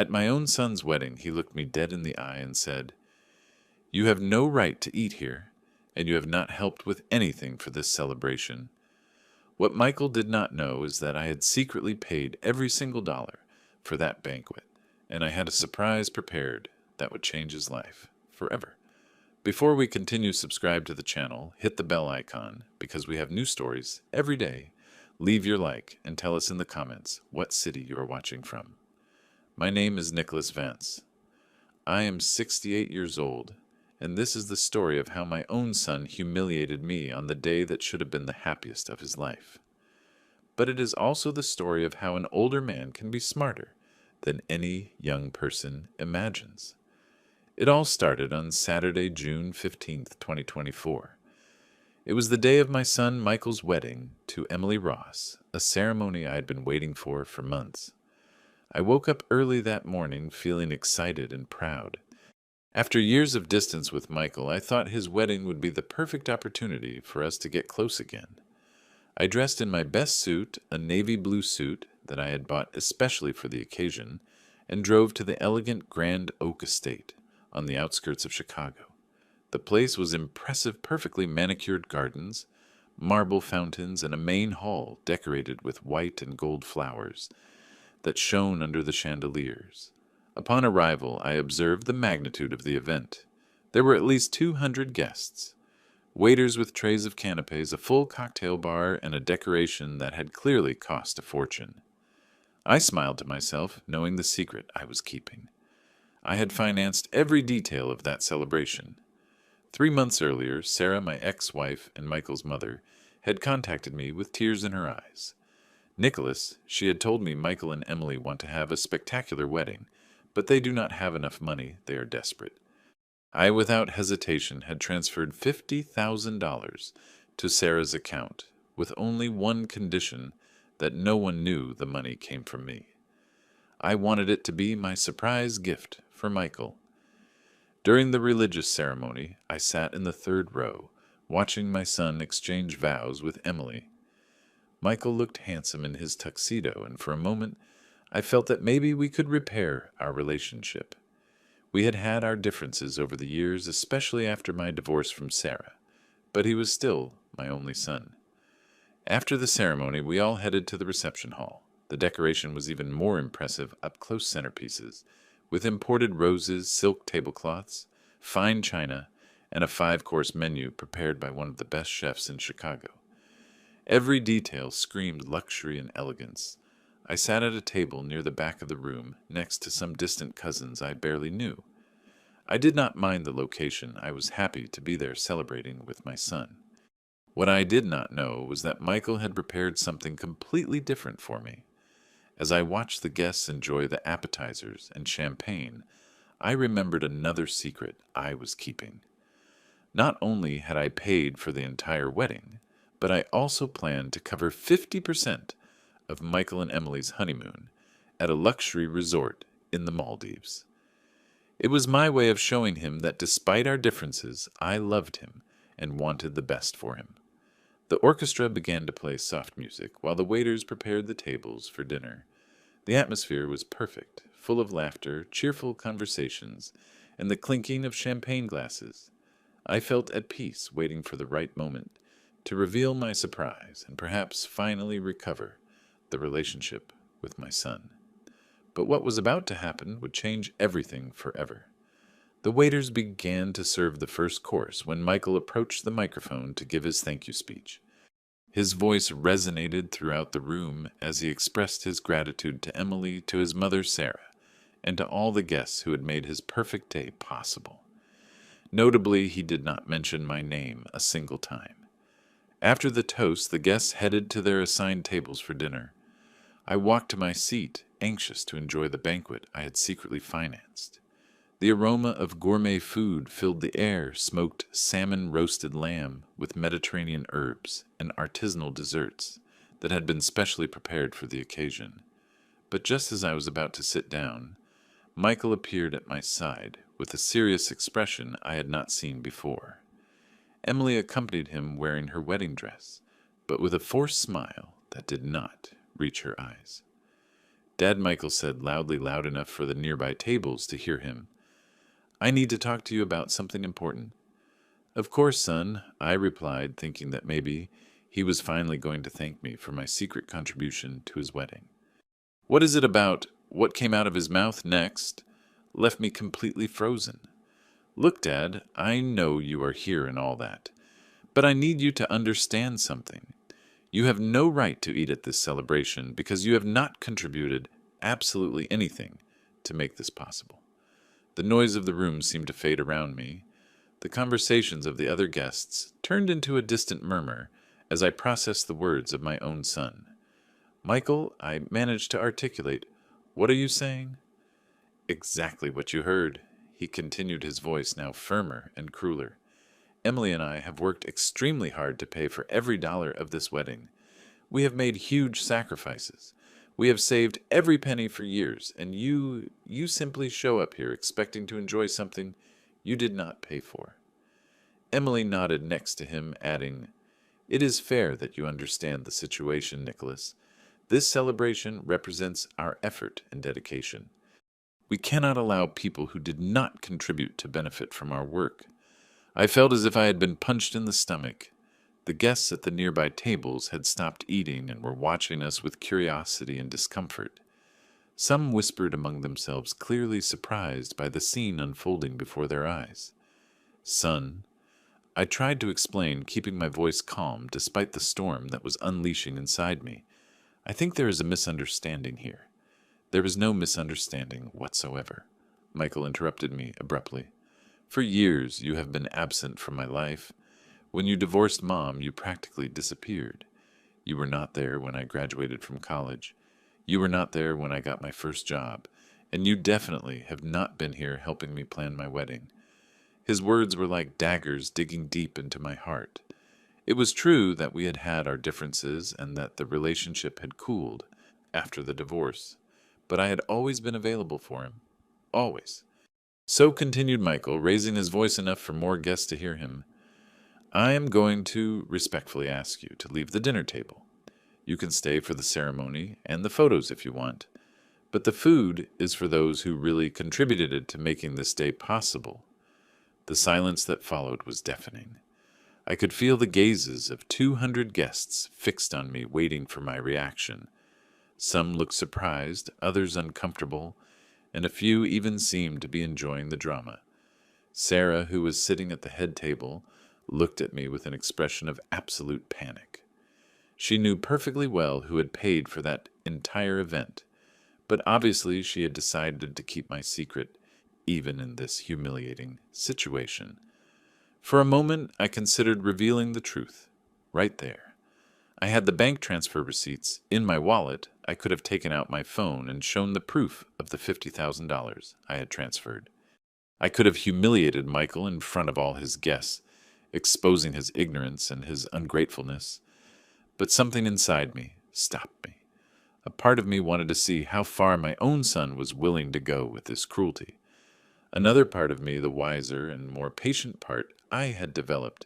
At my own son's wedding, he looked me dead in the eye and said, "You have no right to eat here, and you have not helped with anything for this celebration." What Michael did not know is that I had secretly paid every single dollar for that banquet, and I had a surprise prepared that would change his life forever. Before we continue, subscribe to the channel, hit the bell icon, because we have new stories every day. Leave your like and tell us in the comments what city you are watching from. My name is Nicholas Vance. I am 68 years old, and this is the story of how my own son humiliated me on the day that should have been the happiest of his life. But it is also the story of how an older man can be smarter than any young person imagines. It all started on Saturday, June 15th, 2024. It was the day of my son Michael's wedding to Emily Ross, a ceremony I had been waiting for months. I woke up early that morning feeling excited and proud. After years of distance with Michael, I thought his wedding would be the perfect opportunity for us to get close again. I dressed in my best suit, a navy blue suit that I had bought especially for the occasion, and drove to the elegant Grand Oak Estate on the outskirts of Chicago. The place was impressive, perfectly manicured gardens, marble fountains, and a main hall decorated with white and gold flowers that shone under the chandeliers. Upon arrival, I observed the magnitude of the event. There were at least 200 guests, waiters with trays of canapes, a full cocktail bar, and a decoration that had clearly cost a fortune. I smiled to myself, knowing the secret I was keeping. I had financed every detail of that celebration. 3 months earlier, Sarah, my ex-wife and Michael's mother, had contacted me with tears in her eyes. Nicholas, she had told me Michael and Emily want to have a spectacular wedding, but they do not have enough money, they are desperate. I, without hesitation, had transferred $50,000 to Sarah's account, with only one condition, that no one knew the money came from me. I wanted it to be my surprise gift for Michael. During the religious ceremony, I sat in the third row, watching my son exchange vows with Emily. Michael looked handsome in his tuxedo, and for a moment I felt that maybe we could repair our relationship. We had had our differences over the years, especially after my divorce from Sarah, but he was still my only son. After the ceremony, we all headed to the reception hall. The decoration was even more impressive, up-close centerpieces, with imported roses, silk tablecloths, fine china, and a 5-course menu prepared by one of the best chefs in Chicago. Every detail screamed luxury and elegance. I sat at a table near the back of the room, next to some distant cousins I barely knew. I did not mind the location. I was happy to be there celebrating with my son. What I did not know was that Michael had prepared something completely different for me. As I watched the guests enjoy the appetizers and champagne, I remembered another secret I was keeping. Not only had I paid for the entire wedding, but I also planned to cover 50% of Michael and Emily's honeymoon at a luxury resort in the Maldives. It was my way of showing him that despite our differences, I loved him and wanted the best for him. The orchestra began to play soft music while the waiters prepared the tables for dinner. The atmosphere was perfect, full of laughter, cheerful conversations, and the clinking of champagne glasses. I felt at peace, waiting for the right moment to reveal my surprise and perhaps finally recover the relationship with my son. But what was about to happen would change everything forever. The waiters began to serve the first course when Michael approached the microphone to give his thank you speech. His voice resonated throughout the room as he expressed his gratitude to Emily, to his mother Sarah, and to all the guests who had made his perfect day possible. Notably, he did not mention my name a single time. After the toast, the guests headed to their assigned tables for dinner. I walked to my seat, anxious to enjoy the banquet I had secretly financed. The aroma of gourmet food filled the air, smoked salmon roasted lamb with Mediterranean herbs and artisanal desserts that had been specially prepared for the occasion. But just as I was about to sit down, Michael appeared at my side with a serious expression I had not seen before. Emily accompanied him wearing her wedding dress, but with a forced smile that did not reach her eyes. Dad Michael said loud enough for the nearby tables to hear him. "I need to talk to you about something important." "Of course, son," I replied, thinking that maybe he was finally going to thank me for my secret contribution to his wedding. "What is it about?" What came out of his mouth next left me completely frozen. "Look, Dad, I know you are here and all that, but I need you to understand something. You have no right to eat at this celebration because you have not contributed absolutely anything to make this possible." The noise of the room seemed to fade around me. The conversations of the other guests turned into a distant murmur as I processed the words of my own son. "Michael," I managed to articulate, "what are you saying?" "Exactly what you heard," he continued, his voice now firmer and crueler. "Emily and I have worked extremely hard to pay for every dollar of this wedding. We have made huge sacrifices. We have saved every penny for years, and you simply show up here expecting to enjoy something you did not pay for." Emily nodded next to him, adding, "It is fair that you understand the situation, Nicholas. This celebration represents our effort and dedication. We cannot allow people who did not contribute to benefit from our work." I felt as if I had been punched in the stomach. The guests at the nearby tables had stopped eating and were watching us with curiosity and discomfort. Some whispered among themselves, clearly surprised by the scene unfolding before their eyes. "Son," I tried to explain, keeping my voice calm despite the storm that was unleashing inside me, "I think there is a misunderstanding here." "There is no misunderstanding whatsoever," Michael interrupted me abruptly. "For years you have been absent from my life. When you divorced Mom, you practically disappeared. You were not there when I graduated from college. You were not there when I got my first job. And you definitely have not been here helping me plan my wedding." His words were like daggers digging deep into my heart. It was true that we had had our differences and that the relationship had cooled after the divorce, but I had always been available for him. Always. "So," continued Michael, raising his voice enough for more guests to hear him, "I am going to respectfully ask you to leave the dinner table. You can stay for the ceremony and the photos if you want, but the food is for those who really contributed to making this day possible." The silence that followed was deafening. I could feel the gazes of 200 guests fixed on me, waiting for my reaction. Some looked surprised, others uncomfortable, and a few even seemed to be enjoying the drama. Sarah, who was sitting at the head table, looked at me with an expression of absolute panic. She knew perfectly well who had paid for that entire event, but obviously she had decided to keep my secret, even in this humiliating situation. For a moment, I considered revealing the truth, right there. I had the bank transfer receipts in my wallet. I could have taken out my phone and shown the proof of the $50,000 I had transferred. I could have humiliated Michael in front of all his guests, exposing his ignorance and his ungratefulness. But something inside me stopped me. A part of me wanted to see how far my own son was willing to go with this cruelty. Another part of me, the wiser and more patient part I had developed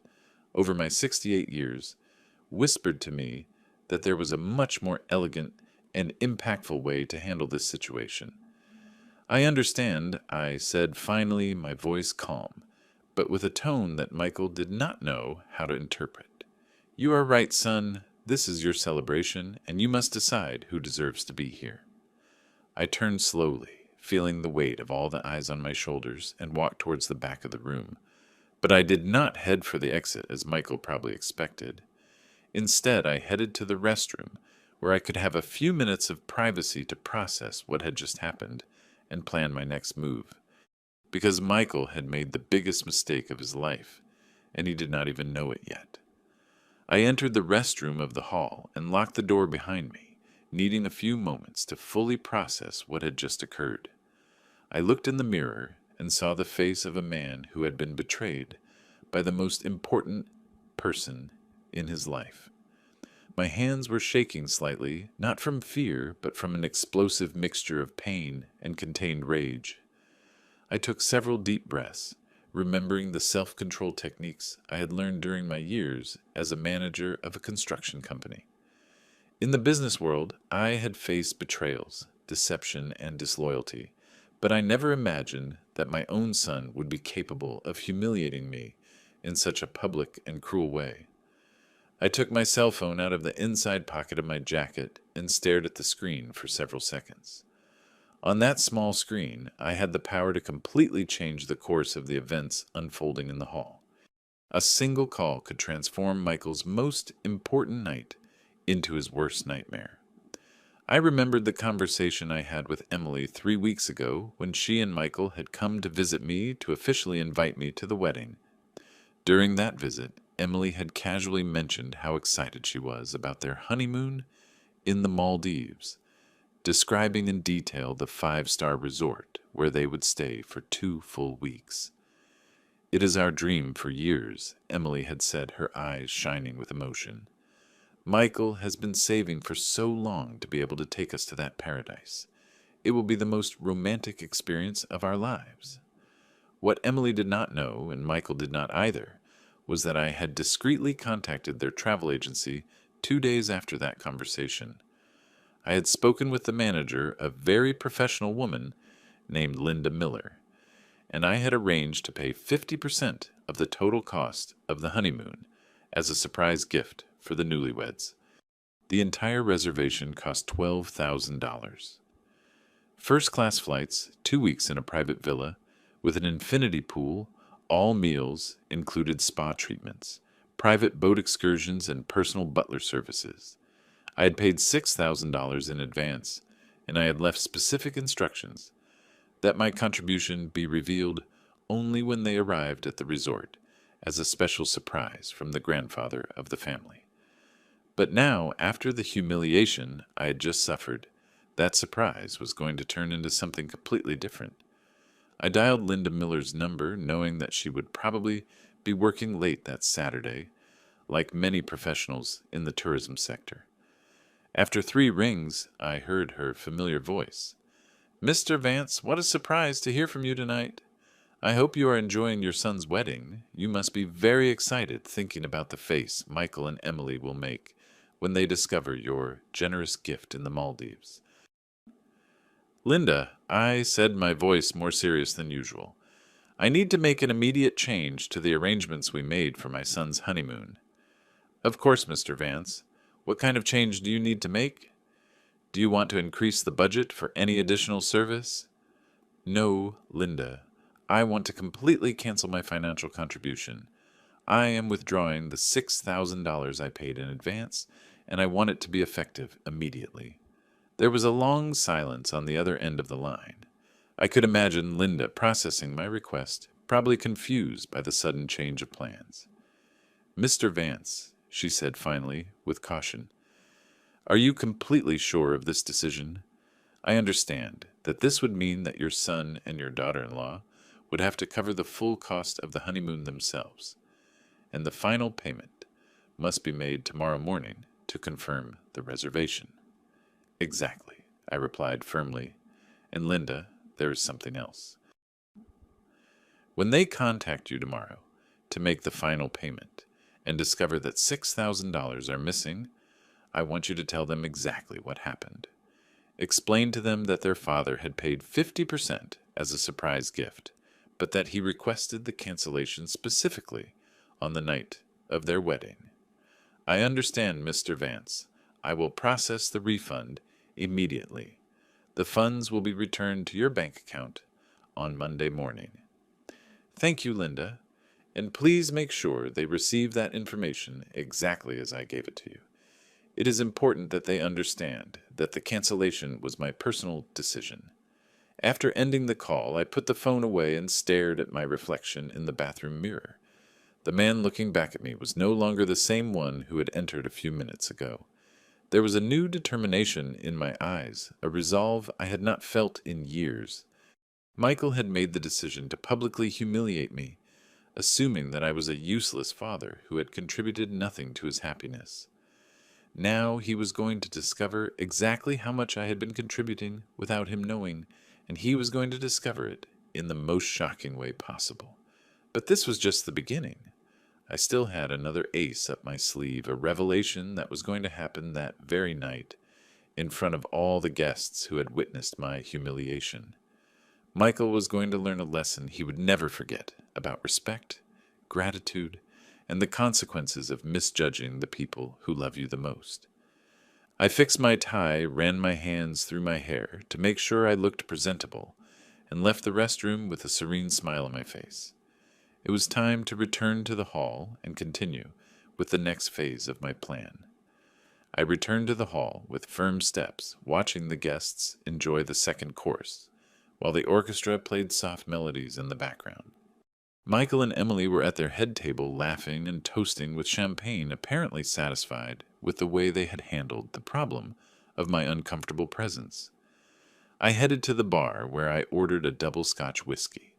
over my 68 years, whispered to me that there was a much more elegant and impactful way to handle this situation. "I understand," I said finally, my voice calm, but with a tone that Michael did not know how to interpret. "You are right, son. This is your celebration, and you must decide who deserves to be here." I turned slowly, feeling the weight of all the eyes on my shoulders, and walked towards the back of the room. But I did not head for the exit, as Michael probably expected. Instead, I headed to the restroom, where I could have a few minutes of privacy to process what had just happened and plan my next move. Because Michael had made the biggest mistake of his life, and he did not even know it yet. I entered the restroom of the hall and locked the door behind me, needing a few moments to fully process what had just occurred. I looked in the mirror and saw the face of a man who had been betrayed by the most important person in his life. My hands were shaking slightly, not from fear, but from an explosive mixture of pain and contained rage. I took several deep breaths, remembering the self-control techniques I had learned during my years as a manager of a construction company. In the business world, I had faced betrayals, deception, and disloyalty, but I never imagined that my own son would be capable of humiliating me in such a public and cruel way. I took my cell phone out of the inside pocket of my jacket and stared at the screen for several seconds. On that small screen, I had the power to completely change the course of the events unfolding in the hall. A single call could transform Michael's most important night into his worst nightmare. I remembered the conversation I had with Emily 3 weeks ago when she and Michael had come to visit me to officially invite me to the wedding. During that visit, Emily had casually mentioned how excited she was about their honeymoon in the Maldives, describing in detail the five-star resort where they would stay for 2 full weeks. "It is our dream for years," Emily had said, her eyes shining with emotion. "Michael has been saving for so long to be able to take us to that paradise. It will be the most romantic experience of our lives." What Emily did not know, and Michael did not either, was that I had discreetly contacted their travel agency 2 days after that conversation. I had spoken with the manager, a very professional woman named Linda Miller, and I had arranged to pay 50% of the total cost of the honeymoon as a surprise gift for the newlyweds. The entire reservation cost $12,000. First-class flights, 2 weeks in a private villa, with an infinity pool, all meals, included spa treatments, private boat excursions, and personal butler services. I had paid $6,000 in advance, and I had left specific instructions that my contribution be revealed only when they arrived at the resort, as a special surprise from the grandfather of the family. But now, after the humiliation I had just suffered, that surprise was going to turn into something completely different. I dialed Linda Miller's number, knowing that she would probably be working late that Saturday, like many professionals in the tourism sector. After 3 rings, I heard her familiar voice. "Mr. Vance, what a surprise to hear from you tonight. I hope you are enjoying your son's wedding. You must be very excited thinking about the face Michael and Emily will make when they discover your generous gift in the Maldives." "Linda," I said, my voice more serious than usual, "I need to make an immediate change to the arrangements we made for my son's honeymoon." "Of course, Mr. Vance. What kind of change do you need to make? Do you want to increase the budget for any additional service?" "No, Linda. I want to completely cancel my financial contribution. I am withdrawing the $6,000 I paid in advance, and I want it to be effective immediately." There was a long silence on the other end of the line. I could imagine Linda processing my request, probably confused by the sudden change of plans. "Mr. Vance," she said finally, with caution, "are you completely sure of this decision? I understand that this would mean that your son and your daughter-in-law would have to cover the full cost of the honeymoon themselves, and the final payment must be made tomorrow morning to confirm the reservation." "Exactly," I replied firmly. "And Linda, there is something else. When they contact you tomorrow to make the final payment and discover that $6,000 are missing, I want you to tell them exactly what happened. Explain to them that their father had paid 50% as a surprise gift, but that he requested the cancellation specifically on the night of their wedding. I understand, Mr. Vance. I will process the refund immediately. The funds will be returned to your bank account on Monday morning." "Thank you, Linda. And please make sure they receive that information exactly as I gave it to you. It is important that they understand that the cancellation was my personal decision." After ending the call, I put the phone away and stared at my reflection in the bathroom mirror. The man looking back at me was no longer the same one who had entered a few minutes ago. There was a new determination in my eyes, a resolve I had not felt in years. Michael had made the decision to publicly humiliate me, assuming that I was a useless father who had contributed nothing to his happiness. Now he was going to discover exactly how much I had been contributing without him knowing, and he was going to discover it in the most shocking way possible. But this was just the beginning. I still had another ace up my sleeve, a revelation that was going to happen that very night, in front of all the guests who had witnessed my humiliation. Michael was going to learn a lesson he would never forget about respect, gratitude, and the consequences of misjudging the people who love you the most. I fixed my tie, ran my hands through my hair to make sure I looked presentable, and left the restroom with a serene smile on my face. It was time to return to the hall and continue with the next phase of my plan. I returned to the hall with firm steps, watching the guests enjoy the second course, while the orchestra played soft melodies in the background. Michael and Emily were at their head table laughing and toasting with champagne, apparently satisfied with the way they had handled the problem of my uncomfortable presence. I headed to the bar where I ordered a double Scotch whiskey.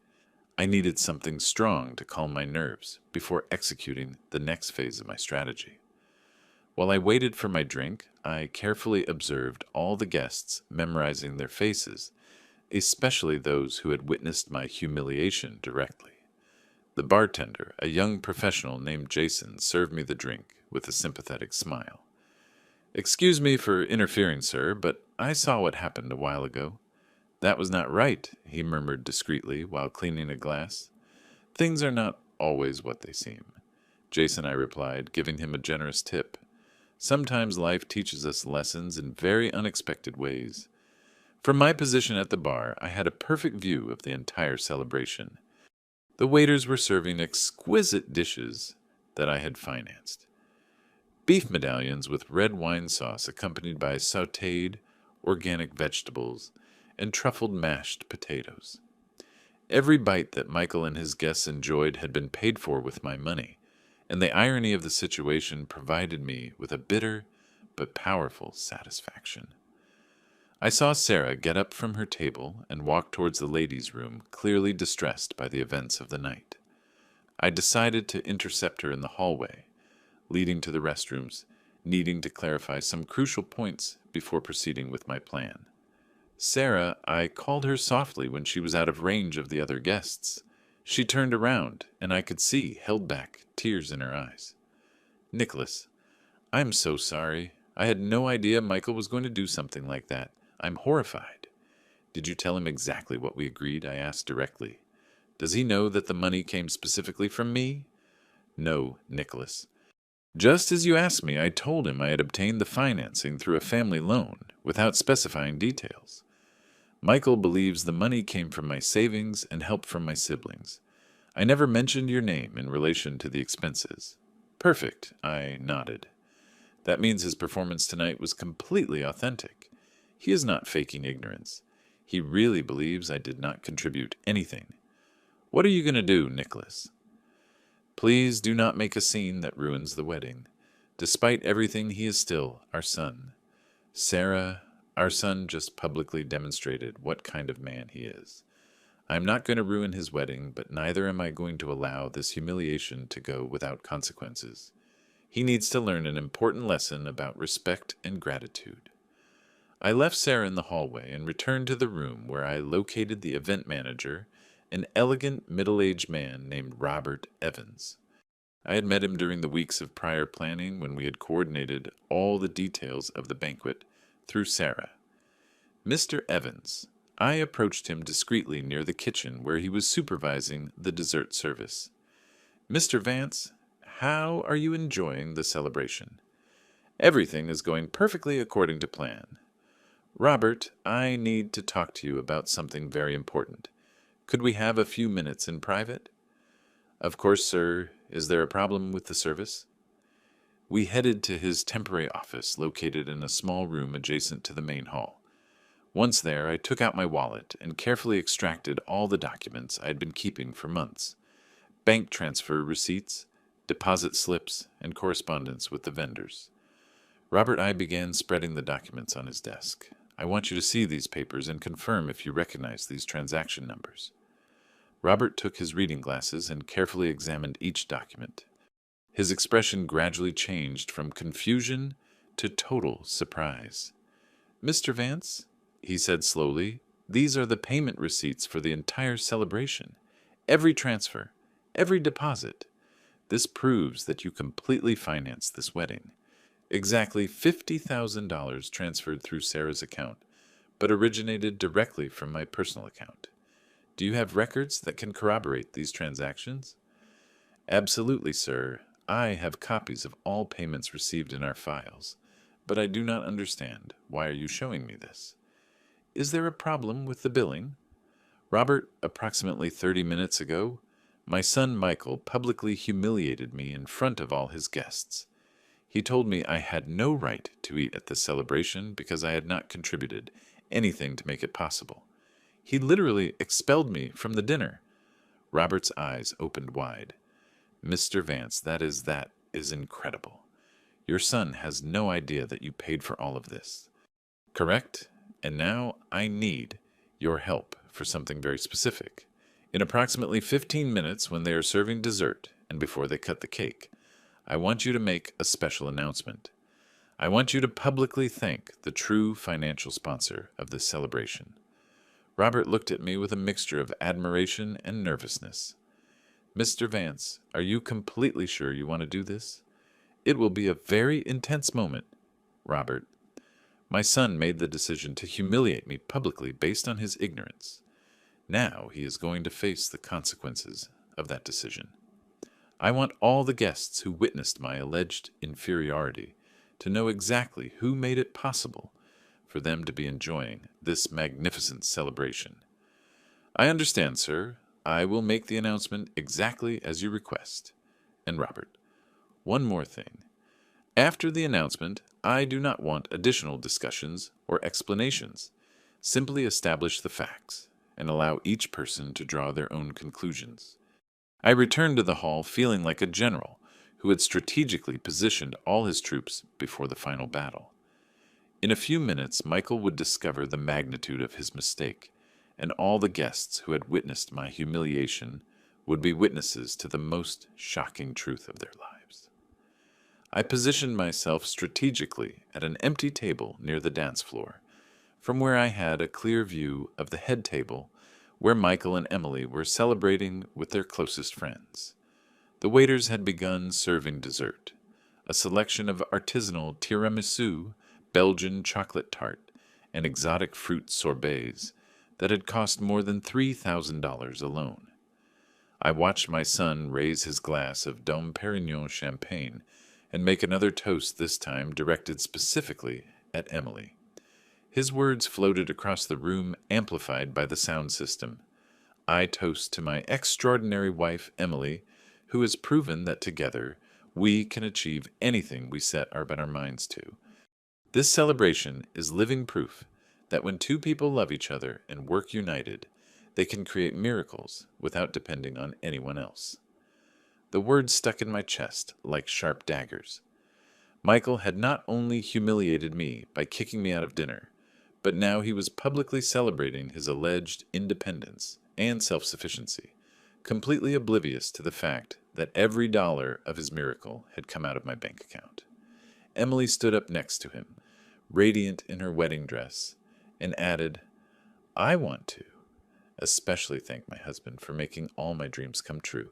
I needed something strong to calm my nerves before executing the next phase of my strategy. While I waited for my drink, I carefully observed all the guests, memorizing their faces, especially those who had witnessed my humiliation directly. The bartender, a young professional named Jason, served me the drink with a sympathetic smile. "Excuse me for interfering, sir, but I saw what happened a while ago." "That was not right," he murmured discreetly while cleaning a glass. "Things are not always what they seem." "Jason," I replied, giving him a generous tip. "Sometimes life teaches us lessons in very unexpected ways." From my position at the bar, I had a perfect view of the entire celebration. The waiters were serving exquisite dishes that I had financed. Beef medallions with red wine sauce accompanied by sautéed organic vegetables and truffled mashed potatoes. Every bite that Michael and his guests enjoyed had been paid for with my money, and the irony of the situation provided me with a bitter but powerful satisfaction. I saw Sarah get up from her table and walk towards the ladies' room, clearly distressed by the events of the night. I decided to intercept her in the hallway, leading to the restrooms, needing to clarify some crucial points before proceeding with my plan. Sarah, I called her softly when she was out of range of the other guests. She turned around, and I could see, held back, tears in her eyes. "Nicholas, I'm so sorry. I had no idea Michael was going to do something like that. I'm horrified." "Did you tell him exactly what we agreed?" I asked directly. "Does he know that the money came specifically from me?" "No, Nicholas. Just as you asked me, I told him I had obtained the financing through a family loan, without specifying details. Michael believes the money came from my savings and help from my siblings. I never mentioned your name in relation to the expenses." "Perfect," I nodded. "That means his performance tonight was completely authentic. He is not faking ignorance. He really believes I did not contribute anything. What are you going to do, Nicholas?" "Please do not make a scene that ruins the wedding. Despite everything, he is still our son. Sarah, our son just publicly demonstrated what kind of man he is. I am not going to ruin his wedding, but neither am I going to allow this humiliation to go without consequences. He needs to learn an important lesson about respect and gratitude." I left Sarah in the hallway and returned to the room where I located the event manager, an elegant middle-aged man named Robert Evans. I had met him during the weeks of prior planning when we had coordinated all the details of the banquet through Sarah. "Mr. Evans." I approached him discreetly near the kitchen where he was supervising the dessert service. "Mr. Vance, how are you enjoying the celebration?" "Everything is going perfectly according to plan." "Robert, I need to talk to you about something very important. Could we have a few minutes in private?" "Of course, sir. Is there a problem with the service?" We headed to his temporary office located in a small room adjacent to the main hall. Once there, I took out my wallet and carefully extracted all the documents I had been keeping for months: bank transfer receipts, deposit slips, and correspondence with the vendors. Robert I began spreading the documents on his desk. "I want you to see these papers and confirm if you recognize these transaction numbers." Robert took his reading glasses and carefully examined each document. His expression gradually changed from confusion to total surprise. "Mr. Vance," he said slowly, "these are the payment receipts for the entire celebration. Every transfer, every deposit. This proves that you completely financed this wedding. Exactly $50,000 transferred through Sarah's account, but originated directly from my personal account. Do you have records that can corroborate these transactions? Absolutely, sir. I have copies of all payments received in our files, but I do not understand. Why are you showing me this? Is there a problem with the billing? Robert, approximately 30 minutes ago, my son Michael publicly humiliated me in front of all his guests. He told me I had no right to eat at this celebration because I had not contributed anything to make it possible. He literally expelled me from the dinner. Robert's eyes opened wide. Mr. Vance, that is incredible. Your son has no idea that you paid for all of this. Correct? And now I need your help for something very specific. In approximately 15 minutes, when they are serving dessert and before they cut the cake, I want you to make a special announcement. I want you to publicly thank the true financial sponsor of this celebration. Robert looked at me with a mixture of admiration and nervousness. Mr. Vance, are you completely sure you want to do this? It will be a very intense moment. Robert, my son made the decision to humiliate me publicly based on his ignorance. Now he is going to face the consequences of that decision. I want all the guests who witnessed my alleged inferiority to know exactly who made it possible for them to be enjoying this magnificent celebration. I understand, sir. I will make the announcement exactly as you request. And Robert, one more thing. After the announcement, I do not want additional discussions or explanations. Simply establish the facts and allow each person to draw their own conclusions. I returned to the hall feeling like a general who had strategically positioned all his troops before the final battle. In a few minutes, Michael would discover the magnitude of his mistake, and all the guests who had witnessed my humiliation would be witnesses to the most shocking truth of their lives. I positioned myself strategically at an empty table near the dance floor, from where I had a clear view of the head table where Michael and Emily were celebrating with their closest friends. The waiters had begun serving dessert, a selection of artisanal tiramisu, Belgian chocolate tart, and exotic fruit sorbets that had cost more than $3,000 alone. I watched my son raise his glass of Dom Perignon champagne and make another toast, this time directed specifically at Emily. His words floated across the room, amplified by the sound system. I toast to my extraordinary wife, Emily, who has proven that together we can achieve anything we set our minds to. This celebration is living proof that when two people love each other and work united, they can create miracles without depending on anyone else. The words stuck in my chest like sharp daggers. Michael had not only humiliated me by kicking me out of dinner, but now he was publicly celebrating his alleged independence and self-sufficiency, completely oblivious to the fact that every dollar of his miracle had come out of my bank account. Emily stood up next to him, radiant in her wedding dress, and added, I want to especially thank my husband for making all my dreams come true.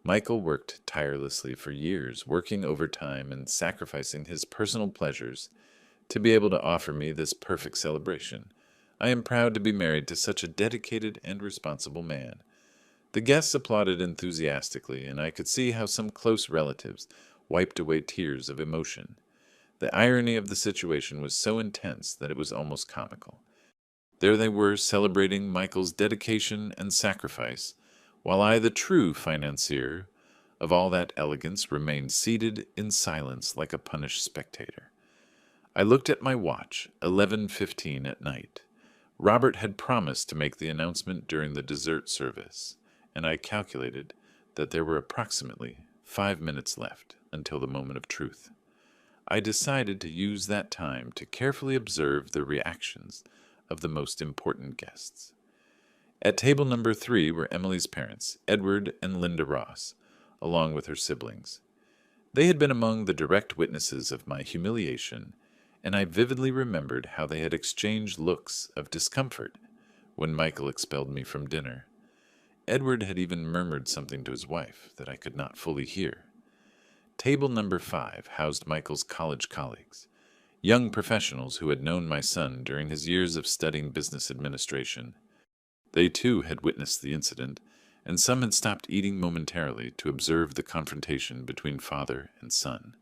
Michael worked tirelessly for years, working overtime and sacrificing his personal pleasures to be able to offer me this perfect celebration. I am proud to be married to such a dedicated and responsible man. The guests applauded enthusiastically, and I could see how some close relatives wiped away tears of emotion. The irony of the situation was so intense that it was almost comical. There they were, celebrating Michael's dedication and sacrifice, while I, the true financier of all that elegance, remained seated in silence like a punished spectator. I looked at my watch, 11:15 at night. Robert had promised to make the announcement during the dessert service, and I calculated that there were approximately 5 minutes left until the moment of truth. I decided to use that time to carefully observe the reactions of the most important guests. At table number 3 were Emily's parents, Edward and Linda Ross, along with her siblings. They had been among the direct witnesses of my humiliation, and I vividly remembered how they had exchanged looks of discomfort when Michael expelled me from dinner. Edward had even murmured something to his wife that I could not fully hear. Table number 5 housed Michael's college colleagues, young professionals who had known my son during his years of studying business administration. They too had witnessed the incident, and some had stopped eating momentarily to observe the confrontation between father and son.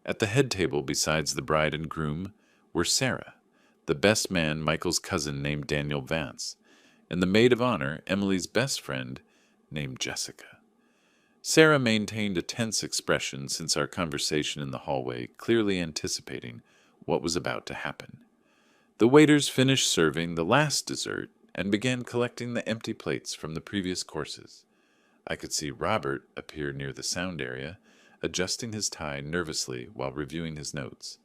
At the head table besides the bride and groom were Sarah, the best man Michael's cousin named Daniel Vance, and the maid of honor, Emily's best friend, named Jessica. Sarah maintained a tense expression since our conversation in the hallway, clearly anticipating what was about to happen. The waiters finished serving the last dessert and began collecting the empty plates from the previous courses. I could see Robert appear near the sound area, adjusting his tie nervously while reviewing his notes.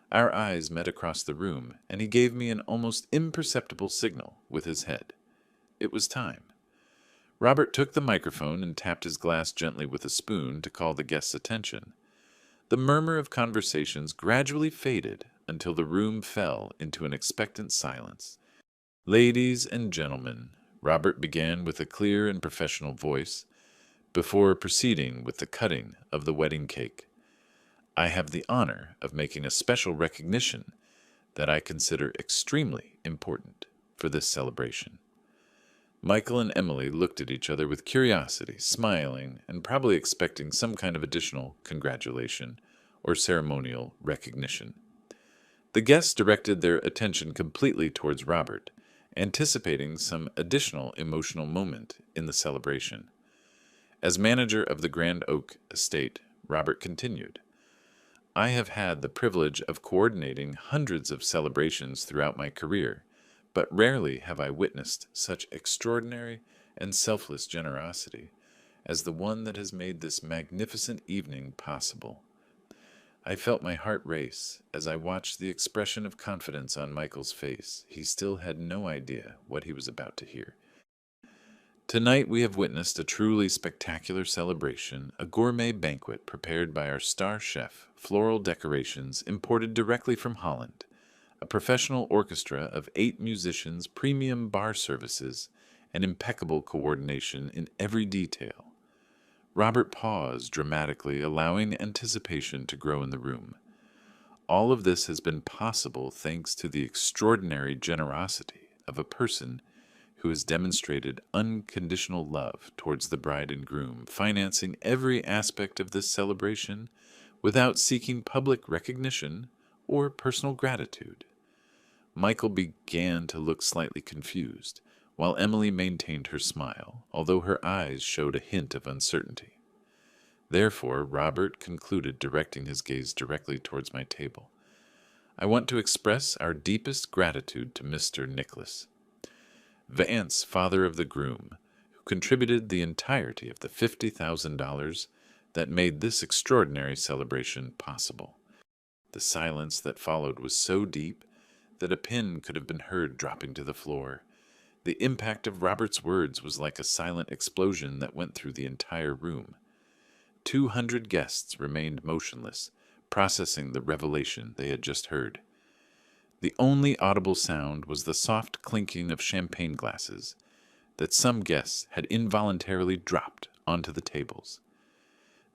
Our eyes met across the room, and he gave me an almost imperceptible signal with his head. It was time. Robert took the microphone and tapped his glass gently with a spoon to call the guests' attention. The murmur of conversations gradually faded until the room fell into an expectant silence. "Ladies and gentlemen," Robert began with a clear and professional voice, before proceeding with the cutting of the wedding cake. "I have the honor of making a special recognition that I consider extremely important for this celebration." Michael and Emily looked at each other with curiosity, smiling, and probably expecting some kind of additional congratulation or ceremonial recognition. The guests directed their attention completely towards Robert, anticipating some additional emotional moment in the celebration. As manager of the Grand Oak estate, Robert continued, "I have had the privilege of coordinating hundreds of celebrations throughout my career, but rarely have I witnessed such extraordinary and selfless generosity as the one that has made this magnificent evening possible." I felt my heart race as I watched the expression of confidence on Michael's face. He still had no idea what he was about to hear. "Tonight we have witnessed a truly spectacular celebration, a gourmet banquet prepared by our star chef, floral decorations imported directly from Holland, a professional orchestra of 8 musicians, premium bar services, and impeccable coordination in every detail." Robert paused dramatically, allowing anticipation to grow in the room. "All of this has been possible thanks to the extraordinary generosity of a person who has demonstrated unconditional love towards the bride and groom, financing every aspect of this celebration without seeking public recognition or personal gratitude." Michael began to look slightly confused, while Emily maintained her smile, although her eyes showed a hint of uncertainty. Therefore, Robert concluded, directing his gaze directly towards my table, "I want to express our deepest gratitude to Mr. Nicholas Vance, father of the groom, who contributed the entirety of the $50,000 that made this extraordinary celebration possible." The silence that followed was so deep that a pin could have been heard dropping to the floor. The impact of Robert's words was like a silent explosion that went through the entire room. 200 guests remained motionless, processing the revelation they had just heard. The only audible sound was the soft clinking of champagne glasses that some guests had involuntarily dropped onto the tables.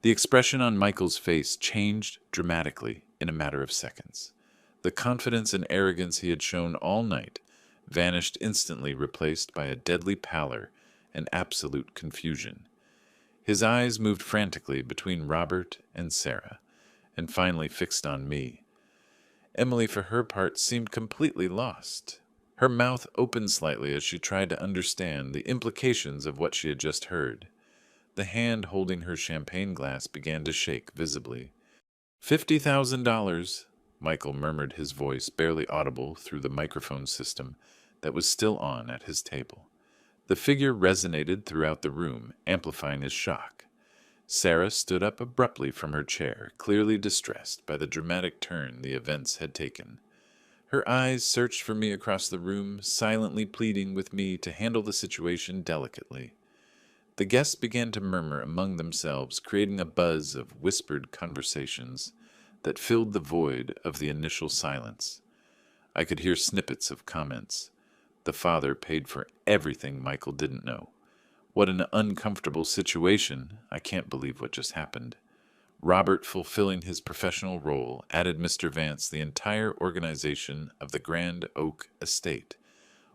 The expression on Michael's face changed dramatically in a matter of seconds. The confidence and arrogance he had shown all night vanished instantly, replaced by a deadly pallor and absolute confusion. His eyes moved frantically between Robert and Sarah, and finally fixed on me. Emily, for her part, seemed completely lost. Her mouth opened slightly as she tried to understand the implications of what she had just heard. The hand holding her champagne glass began to shake visibly. $50,000, Michael murmured, his voice barely audible through the microphone system that was still on at his table. The figure resonated throughout the room, amplifying his shock. Sarah stood up abruptly from her chair, clearly distressed by the dramatic turn the events had taken. Her eyes searched for me across the room, silently pleading with me to handle the situation delicately. The guests began to murmur among themselves, creating a buzz of whispered conversations that filled the void of the initial silence. I could hear snippets of comments. The father paid for everything Michael didn't know. What an uncomfortable situation. I can't believe what just happened. Robert, fulfilling his professional role, added Mr. Vance the entire organization of the Grand Oak Estate,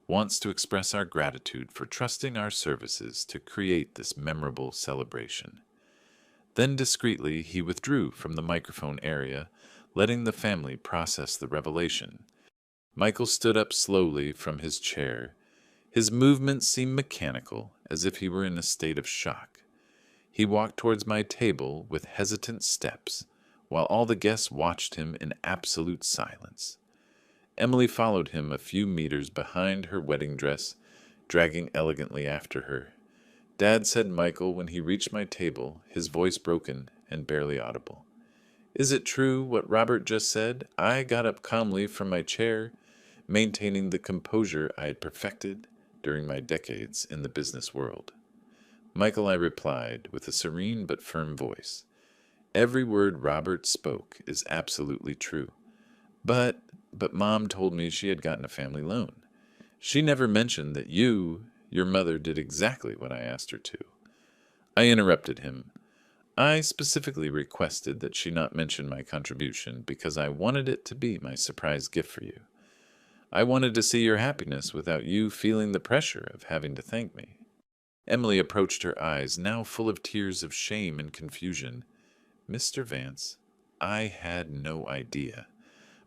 wants to express our gratitude for trusting our services to create this memorable celebration. Then discreetly he withdrew from the microphone area, letting the family process the revelation. Michael stood up slowly from his chair. His movements seemed mechanical, as if he were in a state of shock. He walked towards my table with hesitant steps, while all the guests watched him in absolute silence. Emily followed him a few meters behind her wedding dress, dragging elegantly after her. Dad, said Michael when he reached my table, his voice broken and barely audible. Is it true what Robert just said? I got up calmly from my chair, maintaining the composure I had perfected during my decades in the business world. Michael, I replied, with a serene but firm voice. Every word Robert spoke is absolutely true. But Mom told me she had gotten a family loan. She never mentioned that your mother, did exactly what I asked her to. I interrupted him. I specifically requested that she not mention my contribution because I wanted it to be my surprise gift for you. I wanted to see your happiness without you feeling the pressure of having to thank me. Emily approached, her eyes now full of tears of shame and confusion. Mr. Vance, I had no idea.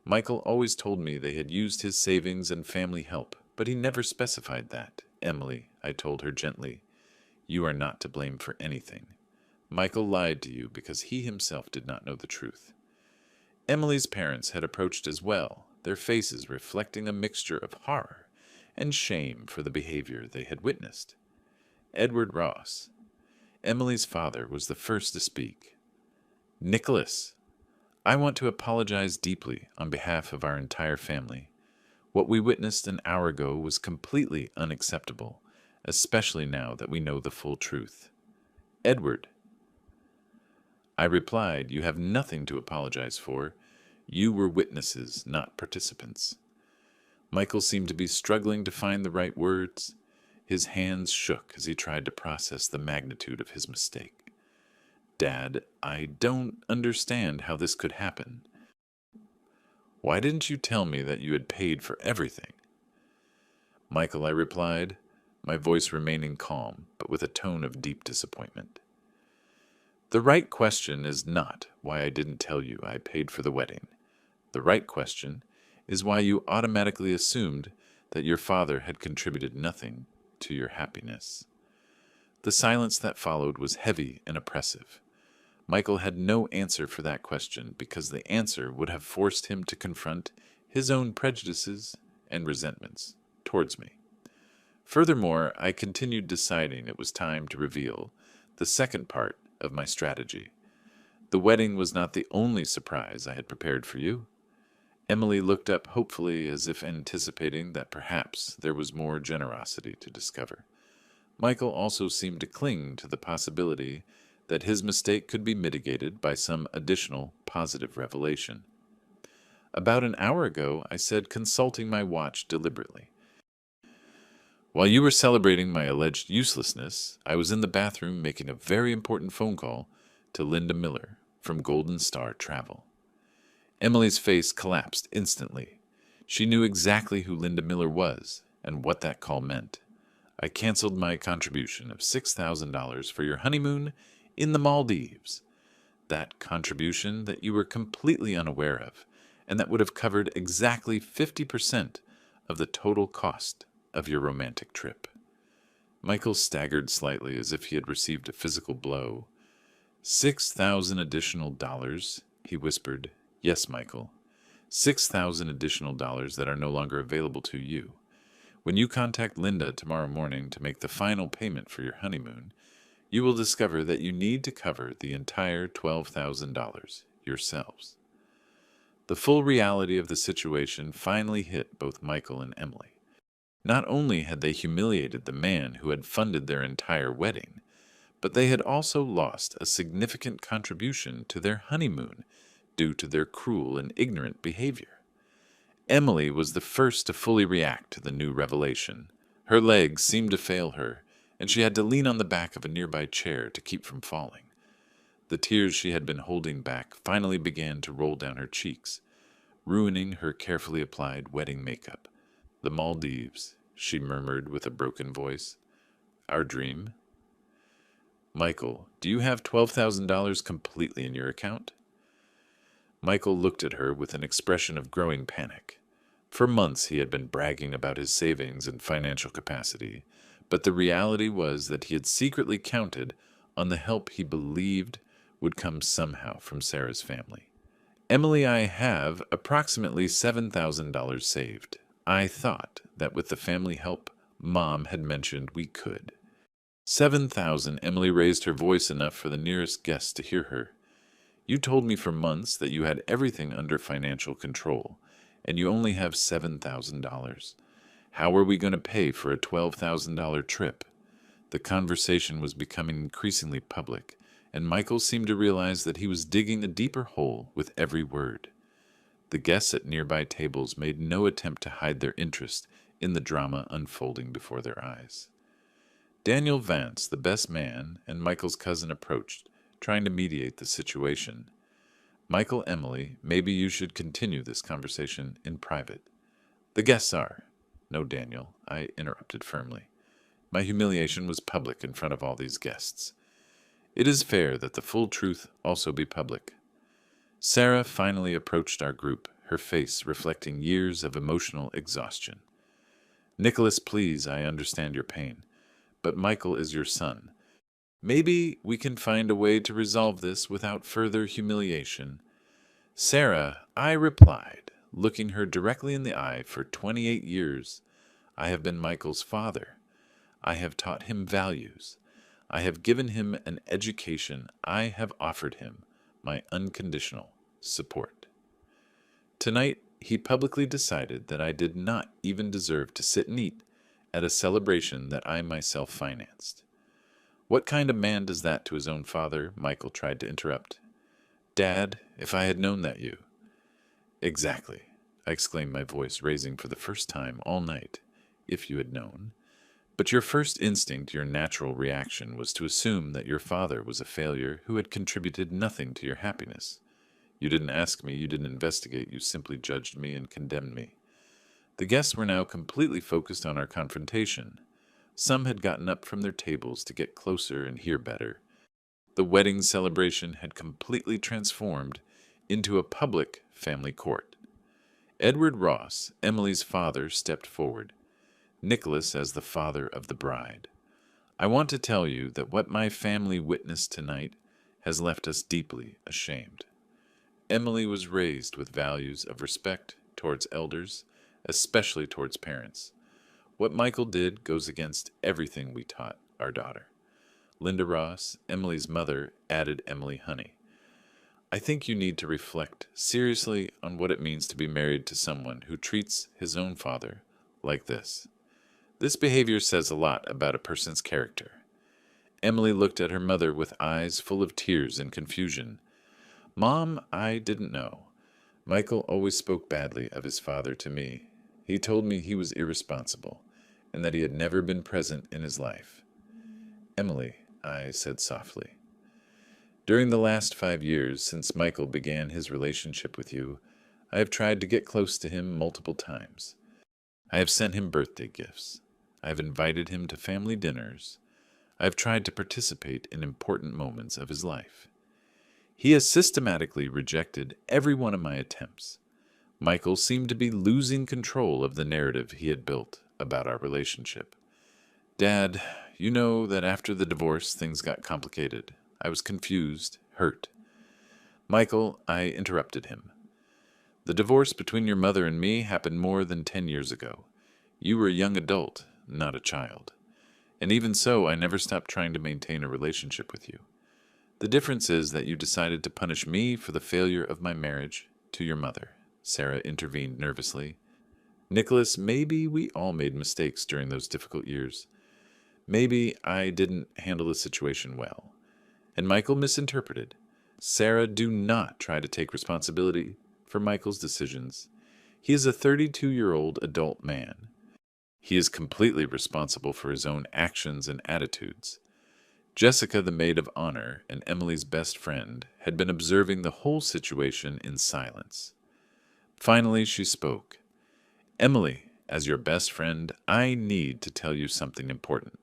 Michael always told me they had used his savings and family help, but he never specified that. Emily, I told her gently, you are not to blame for anything. Michael lied to you because he himself did not know the truth. Emily's parents had approached as well, their faces reflecting a mixture of horror and shame for the behavior they had witnessed. Edward Ross, Emily's father, was the first to speak. Nicholas, I want to apologize deeply on behalf of our entire family. What we witnessed an hour ago was completely unacceptable, especially now that we know the full truth. Edward, I replied, you have nothing to apologize for. You were witnesses, not participants. Michael seemed to be struggling to find the right words. His hands shook as he tried to process the magnitude of his mistake. Dad, I don't understand how this could happen. Why didn't you tell me that you had paid for everything? Michael, I replied, my voice remaining calm, but with a tone of deep disappointment. The right question is not why I didn't tell you I paid for the wedding. The right question is why you automatically assumed that your father had contributed nothing to your happiness. The silence that followed was heavy and oppressive. Michael had no answer for that question because the answer would have forced him to confront his own prejudices and resentments towards me. Furthermore, I continued deciding it was time to reveal the second part of my strategy. The wedding was not the only surprise I had prepared for you. Emily looked up hopefully as if anticipating that perhaps there was more generosity to discover. Michael also seemed to cling to the possibility that his mistake could be mitigated by some additional positive revelation. About an hour ago, I said, consulting my watch deliberately. While you were celebrating my alleged uselessness, I was in the bathroom making a very important phone call to Linda Miller from Golden Star Travel. Emily's face collapsed instantly. She knew exactly who Linda Miller was and what that call meant. I canceled my contribution of $6,000 for your honeymoon in the Maldives. That contribution that you were completely unaware of, and that would have covered exactly 50% of the total cost of your romantic trip. Michael staggered slightly as if he had received a physical blow. $6,000 additional dollars, he whispered. Yes, Michael. $6,000 additional dollars that are no longer available to you. When you contact Linda tomorrow morning to make the final payment for your honeymoon, you will discover that you need to cover the entire $12,000 yourselves. The full reality of the situation finally hit both Michael and Emily. Not only had they humiliated the man who had funded their entire wedding, but they had also lost a significant contribution to their honeymoon due to their cruel and ignorant behavior. Emily was the first to fully react to the new revelation. Her legs seemed to fail her, and she had to lean on the back of a nearby chair to keep from falling. The tears she had been holding back finally began to roll down her cheeks, ruining her carefully applied wedding makeup. The Maldives, she murmured with a broken voice. Our dream? Michael, do you have $12,000 completely in your account? Michael looked at her with an expression of growing panic. For months he had been bragging about his savings and financial capacity, but the reality was that he had secretly counted on the help he believed would come somehow from Sarah's family. Emily, I have approximately $7,000 saved. I thought that with the family help Mom had mentioned we could. 7,000. Emily raised her voice enough for the nearest guest to hear her. You told me for months that you had everything under financial control, and you only have $7,000. How are we going to pay for a $12,000 trip? The conversation was becoming increasingly public, and Michael seemed to realize that he was digging a deeper hole with every word. The guests at nearby tables made no attempt to hide their interest in the drama unfolding before their eyes. Daniel Vance, the best man, and Michael's cousin approached, trying to mediate the situation. Michael, Emily, maybe you should continue this conversation in private. The guests are. No, Daniel, I interrupted firmly. My humiliation was public in front of all these guests. It is fair that the full truth also be public. Sarah finally approached our group, her face reflecting years of emotional exhaustion. Nicholas, please, I understand your pain, but Michael is your son. Maybe we can find a way to resolve this without further humiliation. Sarah, I replied, looking her directly in the eye. For 28 years, I have been Michael's father. I have taught him values. I have given him an education. I have offered him my unconditional support. Tonight, he publicly decided that I did not even deserve to sit and eat at a celebration that I myself financed. What kind of man does that to his own father? Michael tried to interrupt. Dad, if I had known that you... Exactly, I exclaimed, my voice raising for the first time all night. If you had known. But your first instinct, your natural reaction, was to assume that your father was a failure who had contributed nothing to your happiness. You didn't ask me, you didn't investigate, you simply judged me and condemned me. The guests were now completely focused on our confrontation. Some had gotten up from their tables to get closer and hear better. The wedding celebration had completely transformed into a public family court. Edward Ross, Emily's father, stepped forward. Nicholas as the father of the bride. I want to tell you that what my family witnessed tonight has left us deeply ashamed. Emily was raised with values of respect towards elders, especially towards parents. What Michael did goes against everything we taught our daughter. Linda Ross, Emily's mother, added Emily Honey. I think you need to reflect seriously on what it means to be married to someone who treats his own father like this. This behavior says a lot about a person's character. Emily looked at her mother with eyes full of tears and confusion. Mom, I didn't know. Michael always spoke badly of his father to me. He told me he was irresponsible and that he had never been present in his life. Emily, I said softly, during the last 5 years since Michael began his relationship with you, I have tried to get close to him multiple times. I have sent him birthday gifts. I have invited him to family dinners. I have tried to participate in important moments of his life. He has systematically rejected every one of my attempts. Michael seemed to be losing control of the narrative he had built about our relationship. Dad, you know that after the divorce, things got complicated. I was confused, hurt. Michael, I interrupted him. The divorce between your mother and me happened more than 10 years ago. You were a young adult, not a child. And even so, I never stopped trying to maintain a relationship with you. The difference is that you decided to punish me for the failure of my marriage to your mother. Sarah intervened nervously. Nicholas, maybe we all made mistakes during those difficult years. Maybe I didn't handle the situation well. And Michael misinterpreted. Sarah, do not try to take responsibility for Michael's decisions. He is a 32-year-old adult man. He is completely responsible for his own actions and attitudes. Jessica, the maid of honor and Emily's best friend, had been observing the whole situation in silence. Finally, she spoke. Emily, as your best friend, I need to tell you something important.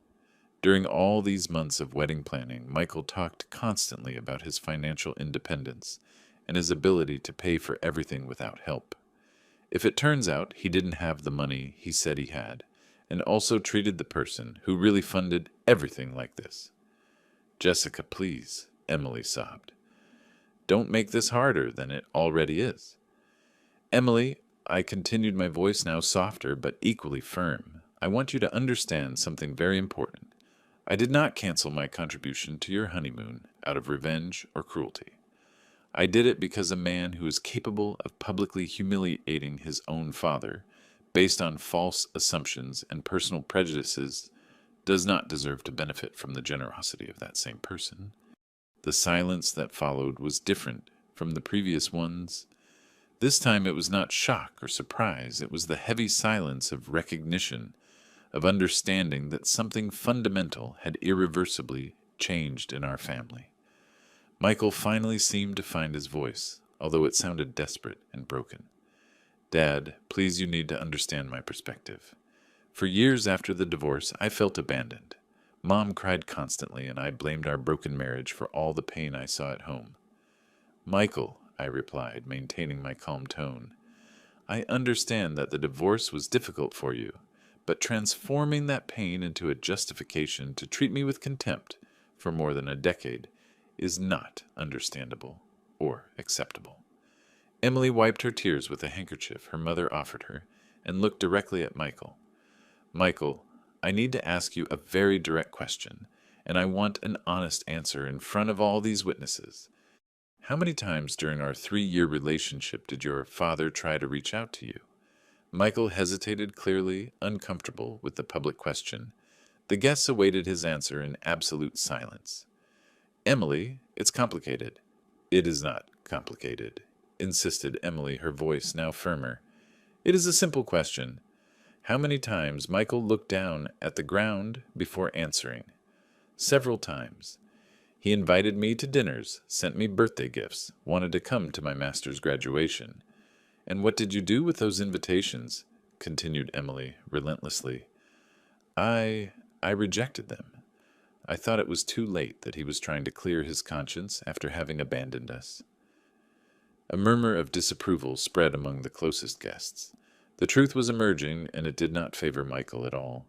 During all these months of wedding planning, Michael talked constantly about his financial independence and his ability to pay for everything without help. If it turns out he didn't have the money he said he had, and also treated the person who really funded everything like this. Jessica, please, Emily sobbed. Don't make this harder than it already is. Emily, I continued, my voice now softer but equally firm. I want you to understand something very important. I did not cancel my contribution to your honeymoon out of revenge or cruelty. I did it because a man who is capable of publicly humiliating his own father, based on false assumptions and personal prejudices, does not deserve to benefit from the generosity of that same person. The silence that followed was different from the previous ones. This time it was not shock or surprise, it was the heavy silence of recognition, of understanding that something fundamental had irreversibly changed in our family. Michael finally seemed to find his voice, although it sounded desperate and broken. Dad, please, you need to understand my perspective. For years after the divorce, I felt abandoned. Mom cried constantly, and I blamed our broken marriage for all the pain I saw at home. Michael, I replied, maintaining my calm tone, I understand that the divorce was difficult for you, but transforming that pain into a justification to treat me with contempt for more than a decade is not understandable or acceptable. Emily wiped her tears with a handkerchief her mother offered her and looked directly at Michael. Michael, I need to ask you a very direct question, and I want an honest answer in front of all these witnesses. How many times during our 3-year relationship did your father try to reach out to you? Michael hesitated, clearly uncomfortable with the public question. The guests awaited his answer in absolute silence. Emily, it's complicated. It is not complicated, insisted Emily, her voice now firmer. It is a simple question. How many times Michael looked down at the ground before answering? Several times. He invited me to dinners, sent me birthday gifts, wanted to come to my master's graduation. And what did you do with those invitations? Continued Emily relentlessly. I rejected them. I thought it was too late, that he was trying to clear his conscience after having abandoned us. A murmur of disapproval spread among the closest guests. The truth was emerging, and it did not favor Michael at all.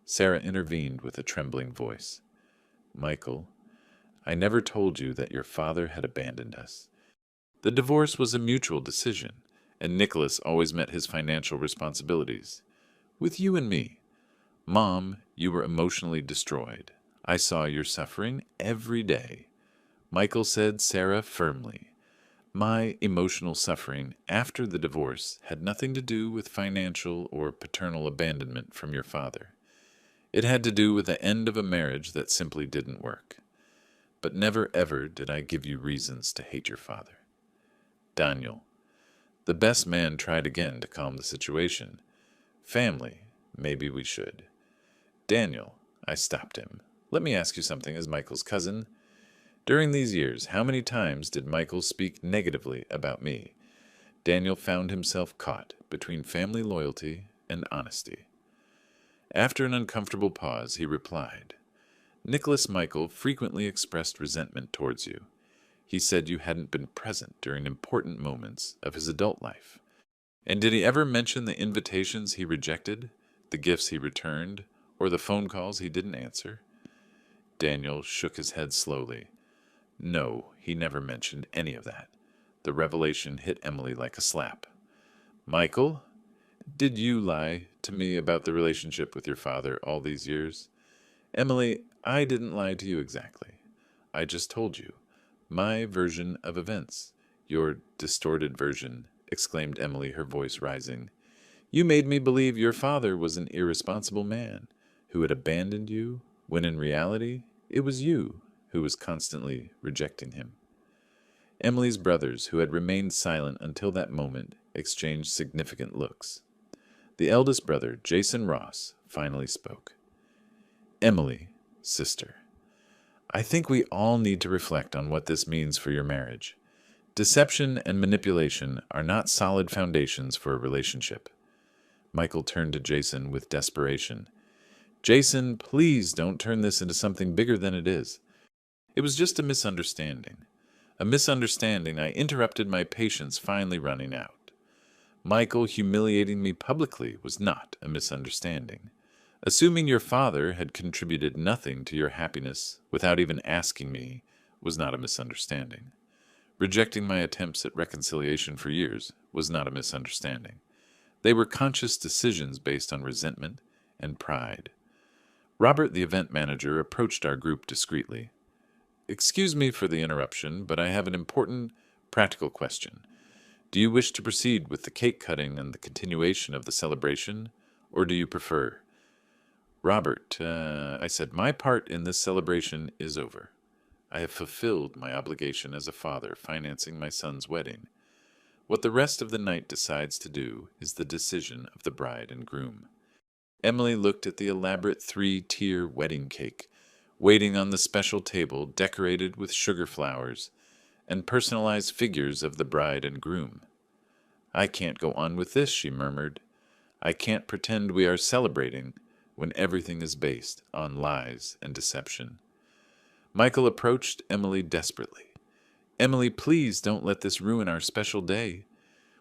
Sarah intervened with a trembling voice. Michael, I never told you that your father had abandoned us. The divorce was a mutual decision, and Nicholas always met his financial responsibilities. With you and me. Mom, you were emotionally destroyed. I saw your suffering every day. Michael said Sarah firmly. My emotional suffering after the divorce had nothing to do with financial or paternal abandonment from your father. It had to do with the end of a marriage that simply didn't work. But never ever did I give you reasons to hate your father. Daniel. The best man tried again to calm the situation. Family, maybe we should. Daniel, I stopped him. Let me ask you something as Michael's cousin. During these years, how many times did Michael speak negatively about me? Daniel found himself caught between family loyalty and honesty. After an uncomfortable pause, he replied, Nicholas Michael frequently expressed resentment towards you. He said you hadn't been present during important moments of his adult life. And did he ever mention the invitations he rejected, the gifts he returned, or the phone calls he didn't answer? Daniel shook his head slowly. No, he never mentioned any of that. The revelation hit Emily like a slap. Michael, did you lie to me about the relationship with your father all these years? Emily, I didn't lie to you exactly. I just told you. My version of events. Your distorted version, exclaimed Emily, her voice rising. You made me believe your father was an irresponsible man who had abandoned you, when in reality it was you who was constantly rejecting him. Emily's brothers, who had remained silent until that moment, exchanged significant looks. The eldest brother, Jason Ross, finally spoke. Emily, sister, I think we all need to reflect on what this means for your marriage. Deception and manipulation are not solid foundations for a relationship. Michael turned to Jason with desperation. Jason, please don't turn this into something bigger than it is. It was just a misunderstanding. A misunderstanding I interrupted my patience finally running out. Michael humiliating me publicly was not a misunderstanding. Assuming your father had contributed nothing to your happiness without even asking me was not a misunderstanding. Rejecting my attempts at reconciliation for years was not a misunderstanding. They were conscious decisions based on resentment and pride. Robert, the event manager, approached our group discreetly. Excuse me for the interruption, but I have an important, practical question. Do you wish to proceed with the cake cutting and the continuation of the celebration, or do you prefer? Robert, I said, my part in this celebration is over. I have fulfilled my obligation as a father financing my son's wedding. What the rest of the night decides to do is the decision of the bride and groom. Emily looked at the elaborate 3-tier wedding cake, waiting on the special table decorated with sugar flowers and personalized figures of the bride and groom. I can't go on with this, she murmured. I can't pretend we are celebrating when everything is based on lies and deception. Michael approached Emily desperately. Emily, please don't let this ruin our special day.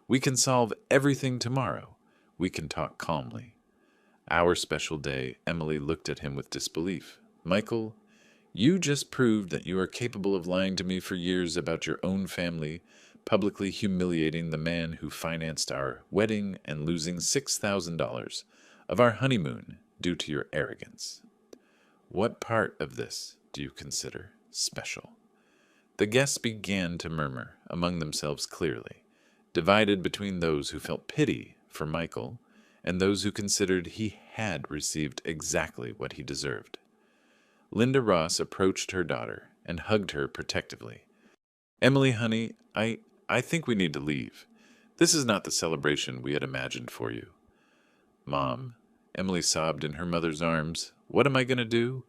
We can solve everything tomorrow. We can talk calmly. Our special day, Emily looked at him with disbelief. Michael, you just proved that you are capable of lying to me for years about your own family, publicly humiliating the man who financed our wedding and losing $6,000 of our honeymoon due to your arrogance. What part of this do you consider special? The guests began to murmur among themselves clearly, divided between those who felt pity for Michael and those who considered he had received exactly what he deserved. Linda Ross approached her daughter and hugged her protectively. Emily, honey, I think we need to leave. This is not the celebration we had imagined for you. Mom, Emily sobbed in her mother's arms, what am I going to do?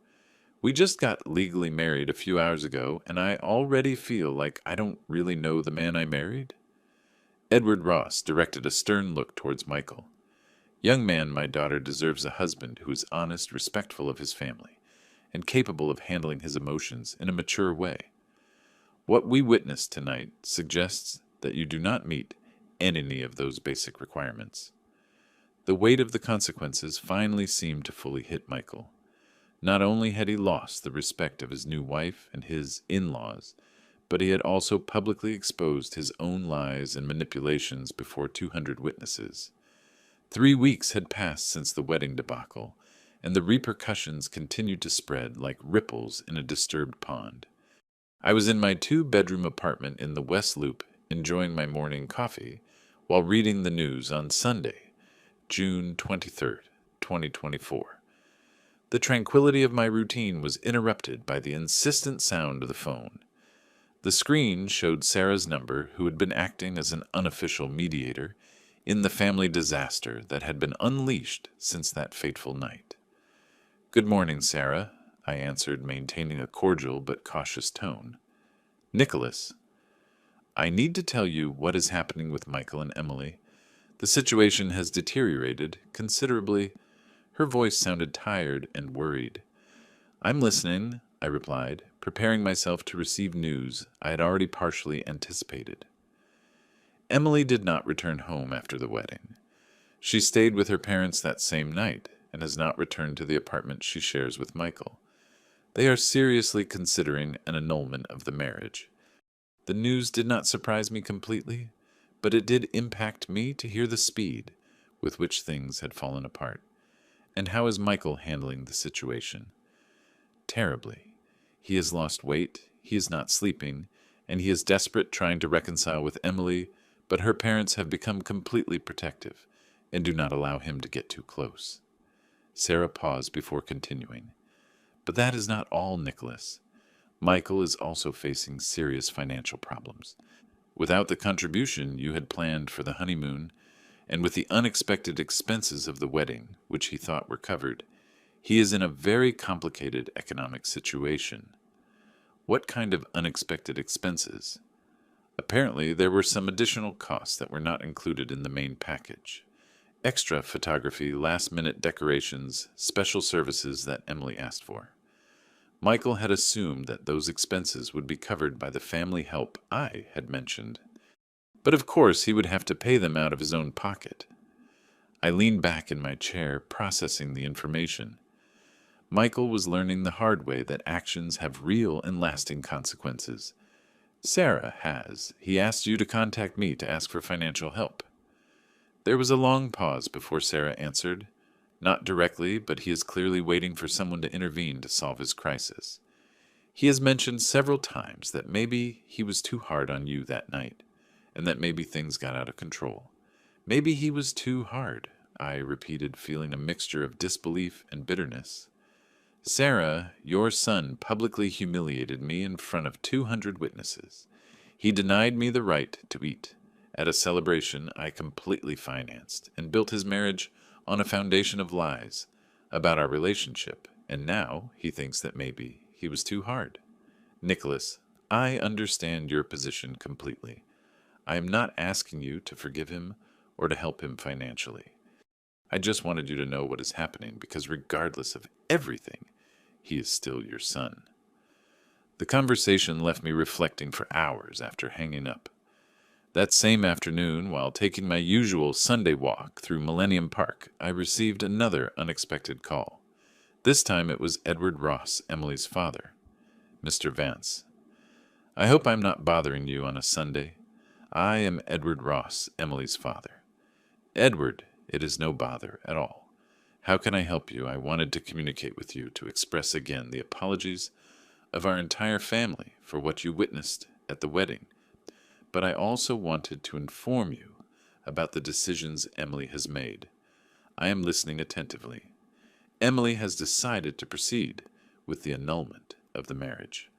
We just got legally married a few hours ago, and I already feel like I don't really know the man I married. Edward Ross directed a stern look towards Michael. Young man, my daughter deserves a husband who is honest, respectful of his family, and capable of handling his emotions in a mature way. What we witnessed tonight suggests that you do not meet any of those basic requirements. The weight of the consequences finally seemed to fully hit Michael. Not only had he lost the respect of his new wife and his in-laws, but he had also publicly exposed his own lies and manipulations before 200 witnesses. 3 weeks had passed since the wedding debacle, and the repercussions continued to spread like ripples in a disturbed pond. I was in my 2-bedroom apartment in the West Loop, enjoying my morning coffee, while reading the news on Sunday, June 23rd, 2024. The tranquility of my routine was interrupted by the insistent sound of the phone. The screen showed Sarah's number, who had been acting as an unofficial mediator in the family disaster that had been unleashed since that fateful night. Good morning, Sarah, I answered, maintaining a cordial but cautious tone. Nicholas, I need to tell you what is happening with Michael and Emily. The situation has deteriorated considerably. Her voice sounded tired and worried. I'm listening, I replied, preparing myself to receive news I had already partially anticipated. Emily did not return home after the wedding. She stayed with her parents that same night and has not returned to the apartment she shares with Michael. They are seriously considering an annulment of the marriage. The news did not surprise me completely, but it did impact me to hear the speed with which things had fallen apart. And how is Michael handling the situation? Terribly. He has lost weight, he is not sleeping, and he is desperate trying to reconcile with Emily, but her parents have become completely protective and do not allow him to get too close. Sarah paused before continuing. But that is not all, Nicholas. Michael is also facing serious financial problems. Without the contribution you had planned for the honeymoon, and with the unexpected expenses of the wedding, which he thought were covered, he is in a very complicated economic situation. What kind of unexpected expenses? Apparently, there were some additional costs that were not included in the main package. Extra photography, last-minute decorations, special services that Emily asked for. Michael had assumed that those expenses would be covered by the family help I had mentioned. But of course he would have to pay them out of his own pocket. I leaned back in my chair, processing the information. Michael was learning the hard way that actions have real and lasting consequences. Sarah has. He asked you to contact me to ask for financial help. There was a long pause before Sarah answered. Not directly, but he is clearly waiting for someone to intervene to solve his crisis. He has mentioned several times that maybe he was too hard on you that night, and that maybe things got out of control. Maybe he was too hard, I repeated, feeling a mixture of disbelief and bitterness. Sarah, your son publicly humiliated me in front of 200 witnesses. He denied me the right to eat. At a celebration I completely financed and built his marriage on a foundation of lies about our relationship, and now he thinks that maybe he was too hard. Nicholas, I understand your position completely. I am not asking you to forgive him or to help him financially. I just wanted you to know what is happening because regardless of everything, he is still your son. The conversation left me reflecting for hours after hanging up. That same afternoon, while taking my usual Sunday walk through Millennium Park, I received another unexpected call. This time it was Edward Ross, Emily's father. Mr. Vance, I hope I'm not bothering you on a Sunday. I am Edward Ross, Emily's father. Edward, it is no bother at all. How can I help you? I wanted to communicate with you to express again the apologies of our entire family for what you witnessed at the wedding. But I also wanted to inform you about the decisions Emily has made. I am listening attentively. Emily has decided to proceed with the annulment of the marriage.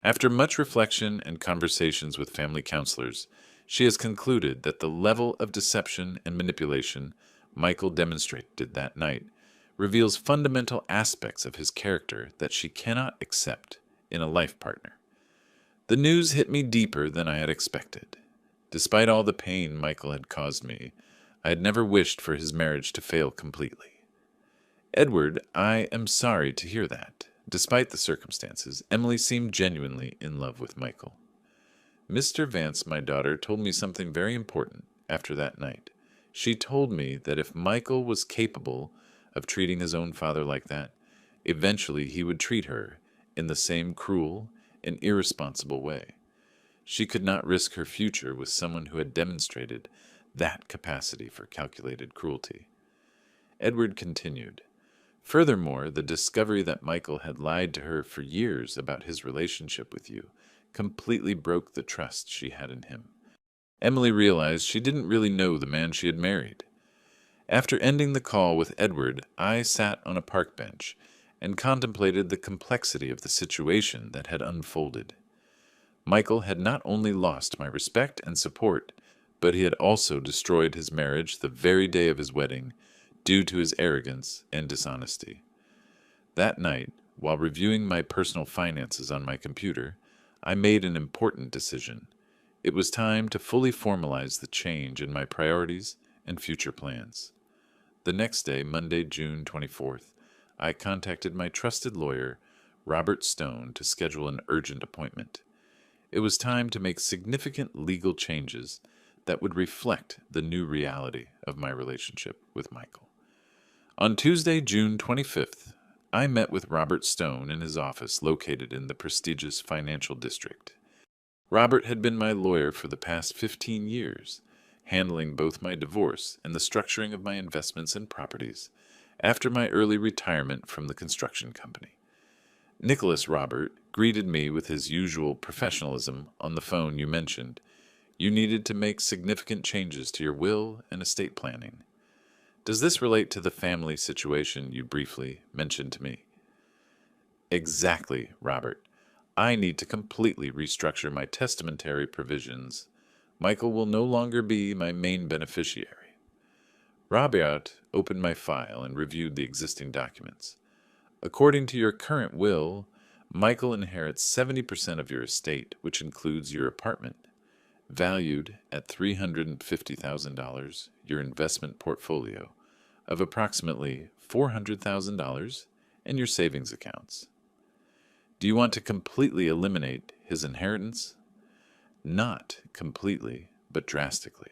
After much reflection and conversations with family counselors, she has concluded that the level of deception and manipulation Michael demonstrated that night reveals fundamental aspects of his character that she cannot accept in a life partner. The news hit me deeper than I had expected. Despite all the pain Michael had caused me, I had never wished for his marriage to fail completely. Edward, I am sorry to hear that. Despite the circumstances, Emily seemed genuinely in love with Michael. Mr. Vance, my daughter, told me something very important after that night. She told me that if Michael was capable of treating his own father like that, eventually he would treat her in the same cruel and irresponsible way. She could not risk her future with someone who had demonstrated that capacity for calculated cruelty. Edward continued, furthermore, the discovery that Michael had lied to her for years about his relationship with you completely broke the trust she had in him. Emily realized she didn't really know the man she had married. After ending the call with Edward, I sat on a park bench and contemplated the complexity of the situation that had unfolded. Michael had not only lost my respect and support, but he had also destroyed his marriage the very day of his wedding due to his arrogance and dishonesty. That night, while reviewing my personal finances on my computer, I made an important decision. It was time to fully formalize the change in my priorities and future plans. The next day, Monday, June 24th, I contacted my trusted lawyer, Robert Stone, to schedule an urgent appointment. It was time to make significant legal changes that would reflect the new reality of my relationship with Michael. On Tuesday, June 25th, I met with Robert Stone in his office located in the prestigious financial district. Robert had been my lawyer for the past 15 years, handling both my divorce and the structuring of my investments and properties after my early retirement from the construction company. Nicholas Robert greeted me with his usual professionalism on the phone. You mentioned you needed to make significant changes to your will and estate planning. Does this relate to the family situation you briefly mentioned to me? Exactly, Robert. I need to completely restructure my testamentary provisions. Michael will no longer be my main beneficiary. Robert opened my file and reviewed the existing documents. According to your current will, Michael inherits 70% of your estate, which includes your apartment, valued at $350,000, your investment portfolio of approximately $400,000, and your savings accounts. Do you want to completely eliminate his inheritance? Not completely, but drastically.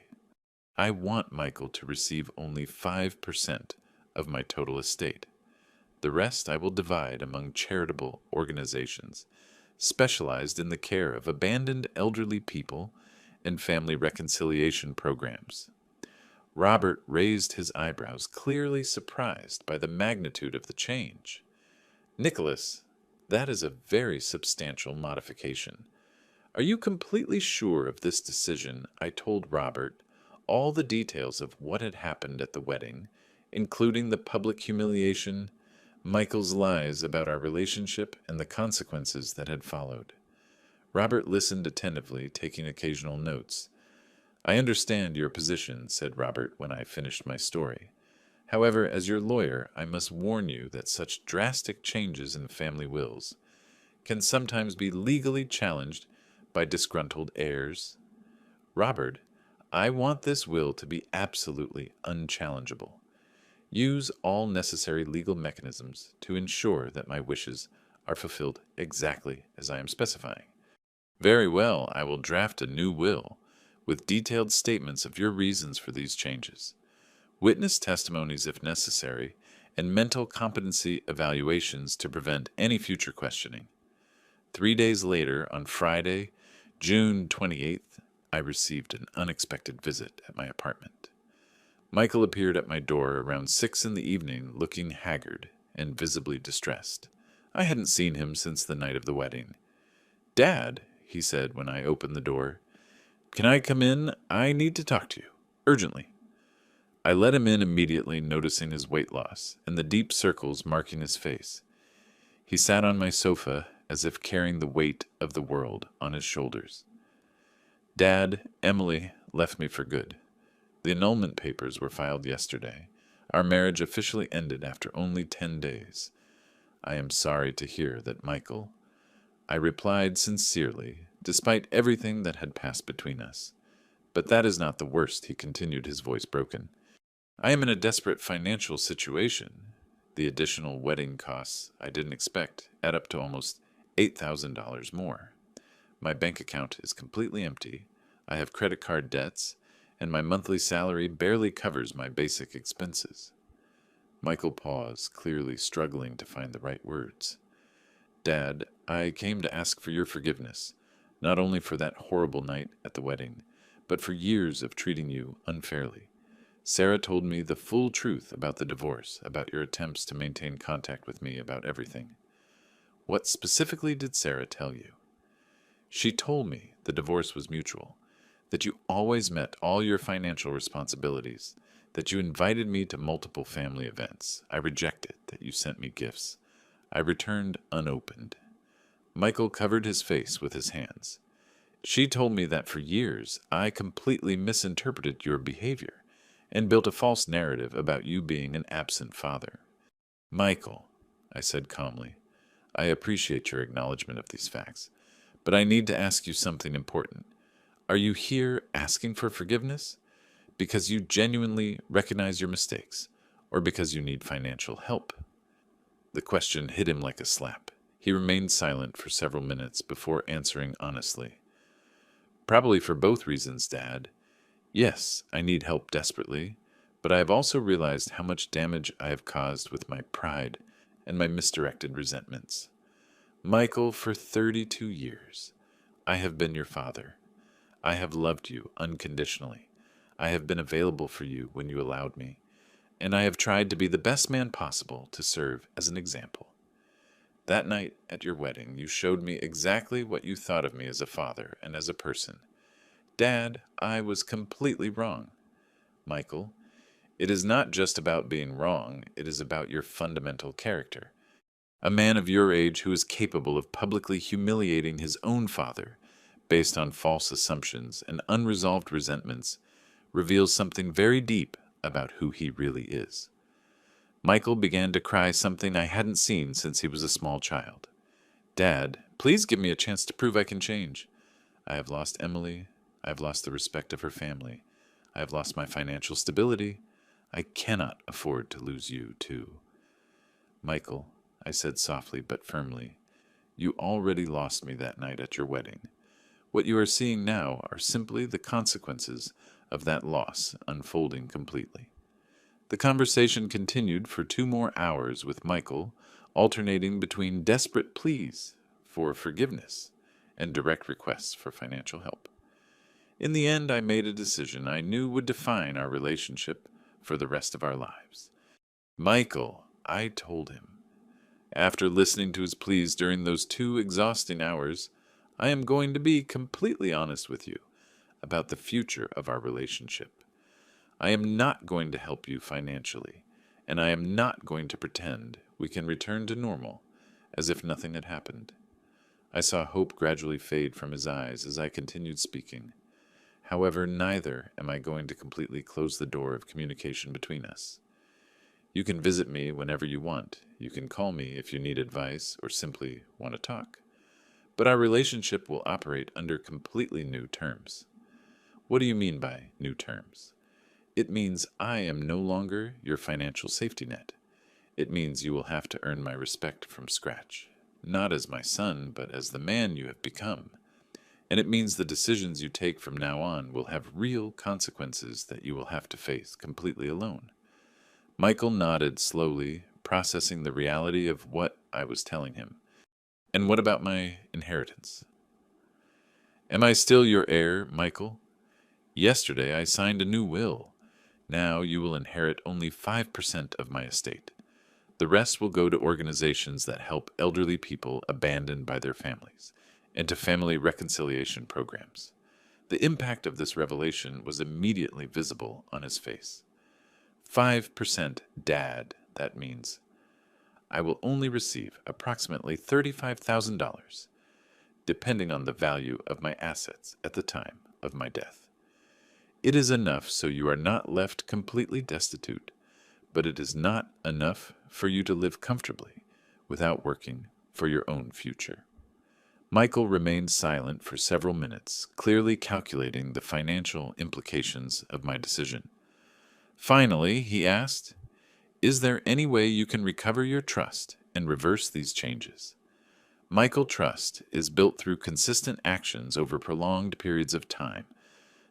I want Michael to receive only 5% of my total estate. The rest I will divide among charitable organizations specialized in the care of abandoned elderly people and family reconciliation programs. Robert raised his eyebrows, clearly surprised by the magnitude of the change. Nicholas, that is a very substantial modification. Are you completely sure of this decision? I told Robert all the details of what had happened at the wedding, including the public humiliation, Michael's lies about our relationship, and the consequences that had followed. Robert listened attentively, taking occasional notes. I understand your position, said Robert when I finished my story. However, as your lawyer, I must warn you that such drastic changes in family wills can sometimes be legally challenged by disgruntled heirs. Robert, I want this will to be absolutely unchallengeable. Use all necessary legal mechanisms to ensure that my wishes are fulfilled exactly as I am specifying. Very well, I will draft a new will with detailed statements of your reasons for these changes, witness testimonies if necessary, and mental competency evaluations to prevent any future questioning. 3 days later, on Friday, June 28th, I received an unexpected visit at my apartment. Michael appeared at my door around 6 in the evening, looking haggard and visibly distressed. I hadn't seen him since the night of the wedding. "Dad," he said when I opened the door, "can I come in? I need to talk to you. Urgently." I let him in immediately, noticing his weight loss and the deep circles marking his face. He sat on my sofa as if carrying the weight of the world on his shoulders. "Dad, Emily left me for good. The annulment papers were filed yesterday. Our marriage officially ended after only 10 days. I am sorry to hear that, Michael." I replied sincerely, despite everything that had passed between us. "But that is not the worst," he continued, his voice broken. "I am in a desperate financial situation. The additional wedding costs I didn't expect add up to almost $8,000 more. My bank account is completely empty. I have credit card debts, and my monthly salary barely covers my basic expenses." Michael paused, clearly struggling to find the right words. "Dad, I came to ask for your forgiveness, not only for that horrible night at the wedding, but for years of treating you unfairly. Sarah told me the full truth about the divorce, about your attempts to maintain contact with me about everything." "What specifically did Sarah tell you?" "She told me the divorce was mutual, that you always met all your financial responsibilities, that you invited me to multiple family events. I rejected that you sent me gifts. I returned unopened." Michael covered his face with his hands. "She told me that for years I completely misinterpreted your behavior and built a false narrative about you being an absent father." "Michael," I said calmly, "I appreciate your acknowledgement of these facts, but I need to ask you something important. Are you here asking for forgiveness because you genuinely recognize your mistakes, or because you need financial help?" The question hit him like a slap. He remained silent for several minutes before answering honestly. "Probably for both reasons, Dad. Yes, I need help desperately, but I have also realized how much damage I have caused with my pride and my misdirected resentments. Michael, for 32 years, I have been your father. I have loved you unconditionally. I have been available for you when you allowed me, and I have tried to be the best man possible to serve as an example. That night at your wedding, you showed me exactly what you thought of me as a father and as a person. Dad, I was completely wrong. Michael, it is not just about being wrong, it is about your fundamental character. A man of your age who is capable of publicly humiliating his own father based on false assumptions and unresolved resentments reveals something very deep about who he really is." Michael began to cry, something I hadn't seen since he was a small child. Dad, please give me a chance to prove I can change. I have lost Emily. I have lost the respect of her family. I have lost my financial stability. I cannot afford to lose you, too. Michael, I said softly but firmly, you already lost me that night at your wedding. What you are seeing now are simply the consequences of that loss unfolding completely. The conversation continued for 2 more hours with Michael, alternating between desperate pleas for forgiveness and direct requests for financial help. In the end, I made a decision I knew would define our relationship for the rest of our lives. Michael, I told him, after listening to his pleas during those 2 exhausting hours, I am going to be completely honest with you about the future of our relationship. I am not going to help you financially, and I am not going to pretend we can return to normal as if nothing had happened. I saw hope gradually fade from his eyes as I continued speaking. However, neither am I going to completely close the door of communication between us. You can visit me whenever you want. You can call me if you need advice or simply want to talk. But our relationship will operate under completely new terms. What do you mean by new terms? It means I am no longer your financial safety net. It means you will have to earn my respect from scratch, not as my son, but as the man you have become. And it means the decisions you take from now on will have real consequences that you will have to face completely alone. Michael nodded slowly, processing the reality of what I was telling him. And what about my inheritance? Am I still your heir, Michael? Yesterday I signed a new will. Now you will inherit only 5% of my estate. The rest will go to organizations that help elderly people abandoned by their families, and to family reconciliation programs. The impact of this revelation was immediately visible on his face. 5% dad, that means. I will only receive approximately $35,000, depending on the value of my assets at the time of my death. It is enough so you are not left completely destitute, but it is not enough for you to live comfortably without working for your own future. Michael remained silent for several minutes, clearly calculating the financial implications of my decision. Finally, he asked, "Is there any way you can recover your trust and reverse these changes?" Michael, trust is built through consistent actions over prolonged periods of time,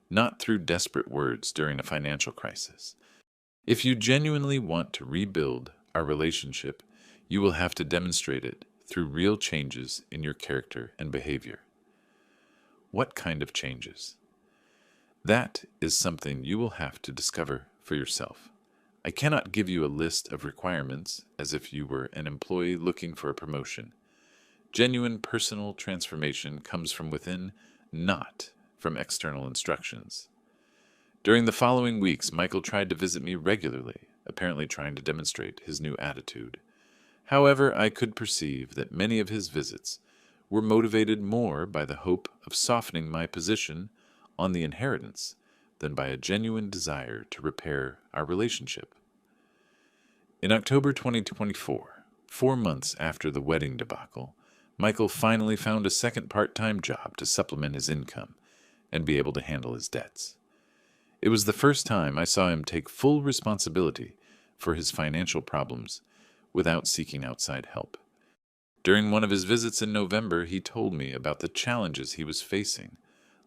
not through desperate words during a financial crisis. If you genuinely want to rebuild our relationship, you will have to demonstrate it through real changes in your character and behavior. What kind of changes? That is something you will have to discover for yourself. I cannot give you a list of requirements as if you were an employee looking for a promotion. Genuine personal transformation comes from within, not from external instructions. During the following weeks, Michael tried to visit me regularly, apparently trying to demonstrate his new attitude. However, I could perceive that many of his visits were motivated more by the hope of softening my position on the inheritance than by a genuine desire to repair our relationship. In October 2024, 4 months after the wedding debacle, Michael finally found a second part-time job to supplement his income and be able to handle his debts. It was the first time I saw him take full responsibility for his financial problems without seeking outside help. During one of his visits in November, he told me about the challenges he was facing,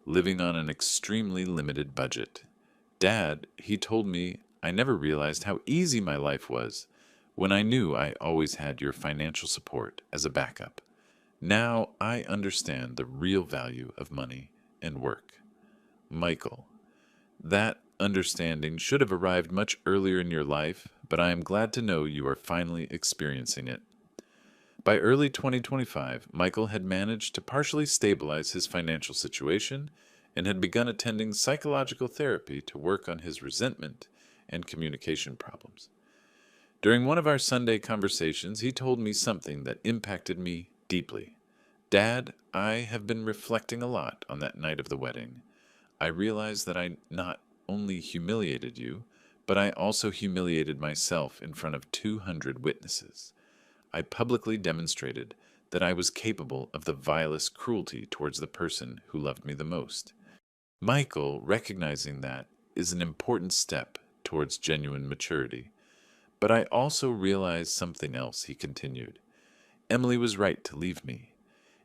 living on an extremely limited budget. "Dad," he told me, "I never realized how easy my life was when I knew I always had your financial support as a backup. Now I understand the real value of money and work." Michael, that understanding should have arrived much earlier in your life, but I am glad to know you are finally experiencing it. By early 2025, Michael had managed to partially stabilize his financial situation and had begun attending psychological therapy to work on his resentment and communication problems. During one of our Sunday conversations, he told me something that impacted me deeply. "Dad, I have been reflecting a lot on that night of the wedding. I realized that I not only humiliated you, but I also humiliated myself in front of 200 witnesses. I publicly demonstrated that I was capable of the vilest cruelty towards the person who loved me the most. Michael, recognizing that, is an important step towards genuine maturity. But I also realized something else, he continued. Emily was right to leave me.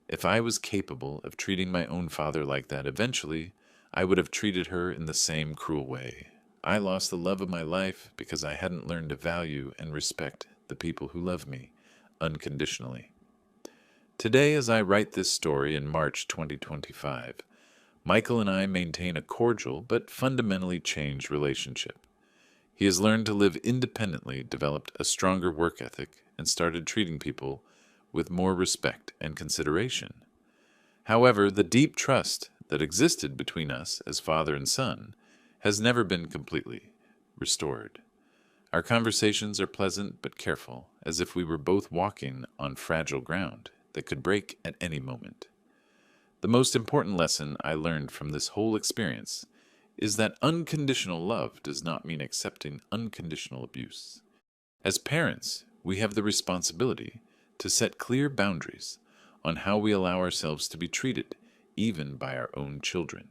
If I was capable of treating my own father like that eventually, I would have treated her in the same cruel way. I lost the love of my life because I hadn't learned to value and respect the people who love me unconditionally. Today, as I write this story in March 2025, Michael and I maintain a cordial but fundamentally changed relationship. He has learned to live independently, developed a stronger work ethic, and started treating people with more respect and consideration. However, the deep trust that existed between us as father and son has never been completely restored. Our conversations are pleasant but careful, as if we were both walking on fragile ground that could break at any moment. The most important lesson I learned from this whole experience is that unconditional love does not mean accepting unconditional abuse. As parents, we have the responsibility to set clear boundaries on how we allow ourselves to be treated, even by our own children.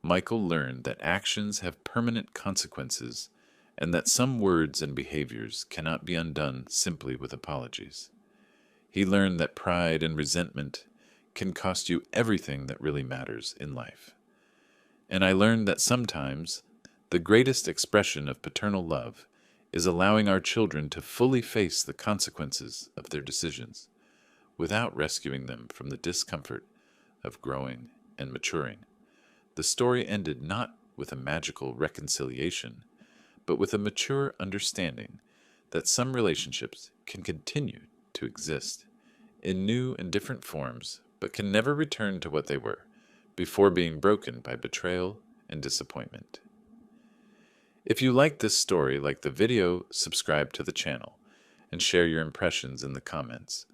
Michael learned that actions have permanent consequences and that some words and behaviors cannot be undone simply with apologies. He learned that pride and resentment can cost you everything that really matters in life. And I learned that sometimes the greatest expression of paternal love is allowing our children to fully face the consequences of their decisions without rescuing them from the discomfort of growing and maturing. The story ended not with a magical reconciliation, but with a mature understanding that some relationships can continue to exist in new and different forms, but can never return to what they were before being broken by betrayal and disappointment. If you like this story, like the video, subscribe to the channel, and share your impressions in the comments.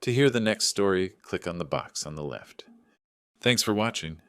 To hear the next story, click on the box on the left. Thanks for watching.